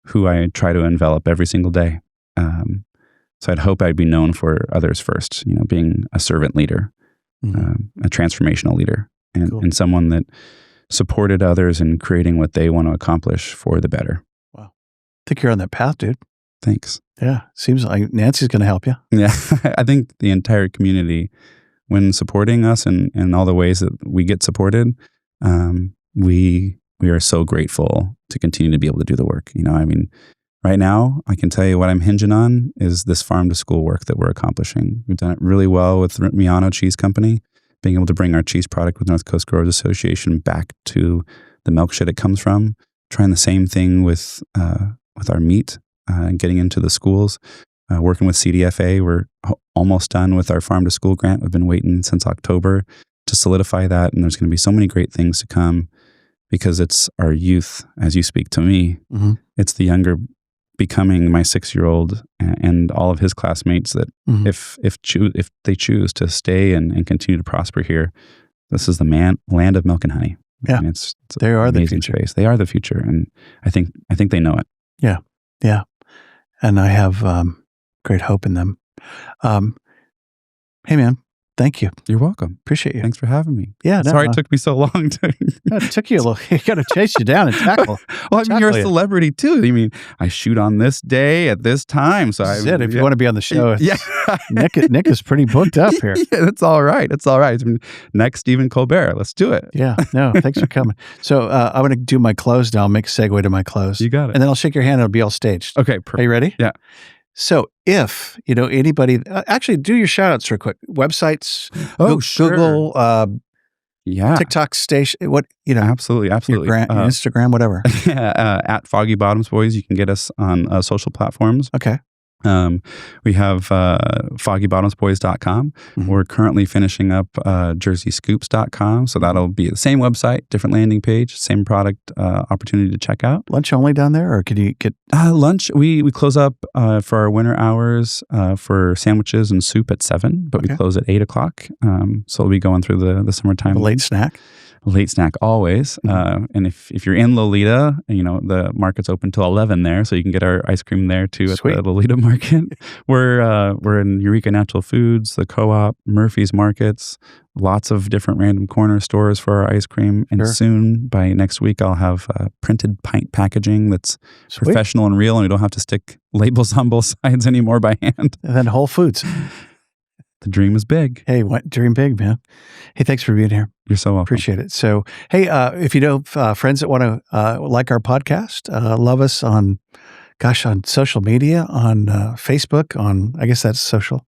who I try to envelop every single day. So I'd hope I'd be known for others first, being a servant leader, a transformational leader, and someone that supported others in creating what they want to accomplish for the better. Wow. I think you're on that path, dude. Thanks. Yeah. Seems like Nancy's going to help you. Yeah. I think the entire community, when supporting us and all the ways that we get supported, we are so grateful to continue to be able to do the work. Right now, I can tell you what I'm hinging on is this farm to school work that we're accomplishing. We've done it really well with Miano Cheese Company, being able to bring our cheese product with North Coast Growers Association back to the milk shed it comes from, trying the same thing with our meat, getting into the schools, working with CDFA. We're almost done with our farm to school grant. We've been waiting since October to solidify that. And there's going to be so many great things to come because it's our youth, as you speak to me. Mm-hmm. It's the younger becoming my 6-year-old and all of his classmates that if they choose to stay and continue to prosper here, this is the land of milk and honey. Yeah, it's they are amazing the future. Space. They are the future, and I think they know it. Yeah, yeah, and I have great hope in them. Hey, man. Thank you. You're welcome. Appreciate you. Thanks for having me. Yeah. Sorry it took me so long to... It took you a little... You got to chase you down and tackle. Well, you're a celebrity too. I shoot on this day at this time. So if you want to be on the show, yeah. Nick is pretty booked up here. Yeah, that's all right. It's all right. Next, Stephen Colbert. Let's do it. Yeah. No, thanks for coming. So I'm going to do my close now. I'll make a segue to my close. You got it. And then I'll shake your hand and it'll be all staged. Okay. Perfect. Are you ready? Yeah. So if, anybody, actually do your shout outs real quick. Websites, sure. Google, TikTok station, Absolutely. Your Instagram, whatever. At Foggy Bottoms Boys, you can get us on social platforms. Okay. We have foggybottomsboys.com. Mm-hmm. We're currently finishing up jerseyscoops.com. So that'll be the same website, different landing page, same product opportunity to check out. Lunch only down there, or could you get lunch? We close up for our winter hours for sandwiches and soup at 7, but we close at 8 o'clock. So we'll be going through the summertime. A late snack? late snack always. And if you're in Loleta, the market's open till 11 there, so you can get our ice cream there too at Sweet. the Loleta Market. We're in Eureka Natural Foods, the Co-op, Murphy's Markets, lots of different random corner stores for our ice cream. And soon, by next week, I'll have printed pint packaging that's professional and real, and we don't have to stick labels on both sides anymore by hand. And then Whole Foods. The dream is big. Hey, dream big, man. Hey, thanks for being here. You're so welcome. Appreciate it. So, hey, if you know friends that want to like our podcast, love us on social media, on Facebook, I guess that's social,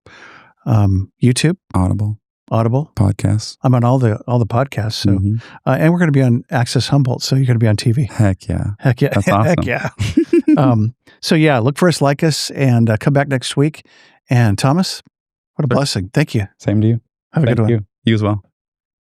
YouTube, Audible podcasts. I'm on all the podcasts. So, and we're going to be on Access Humboldt. So you're going to be on TV. Heck yeah. That's awesome. Heck yeah. So yeah, look for us, like us, and come back next week. And Thomas, what a blessing. Thank you. Same to you. Have a good one. You as well.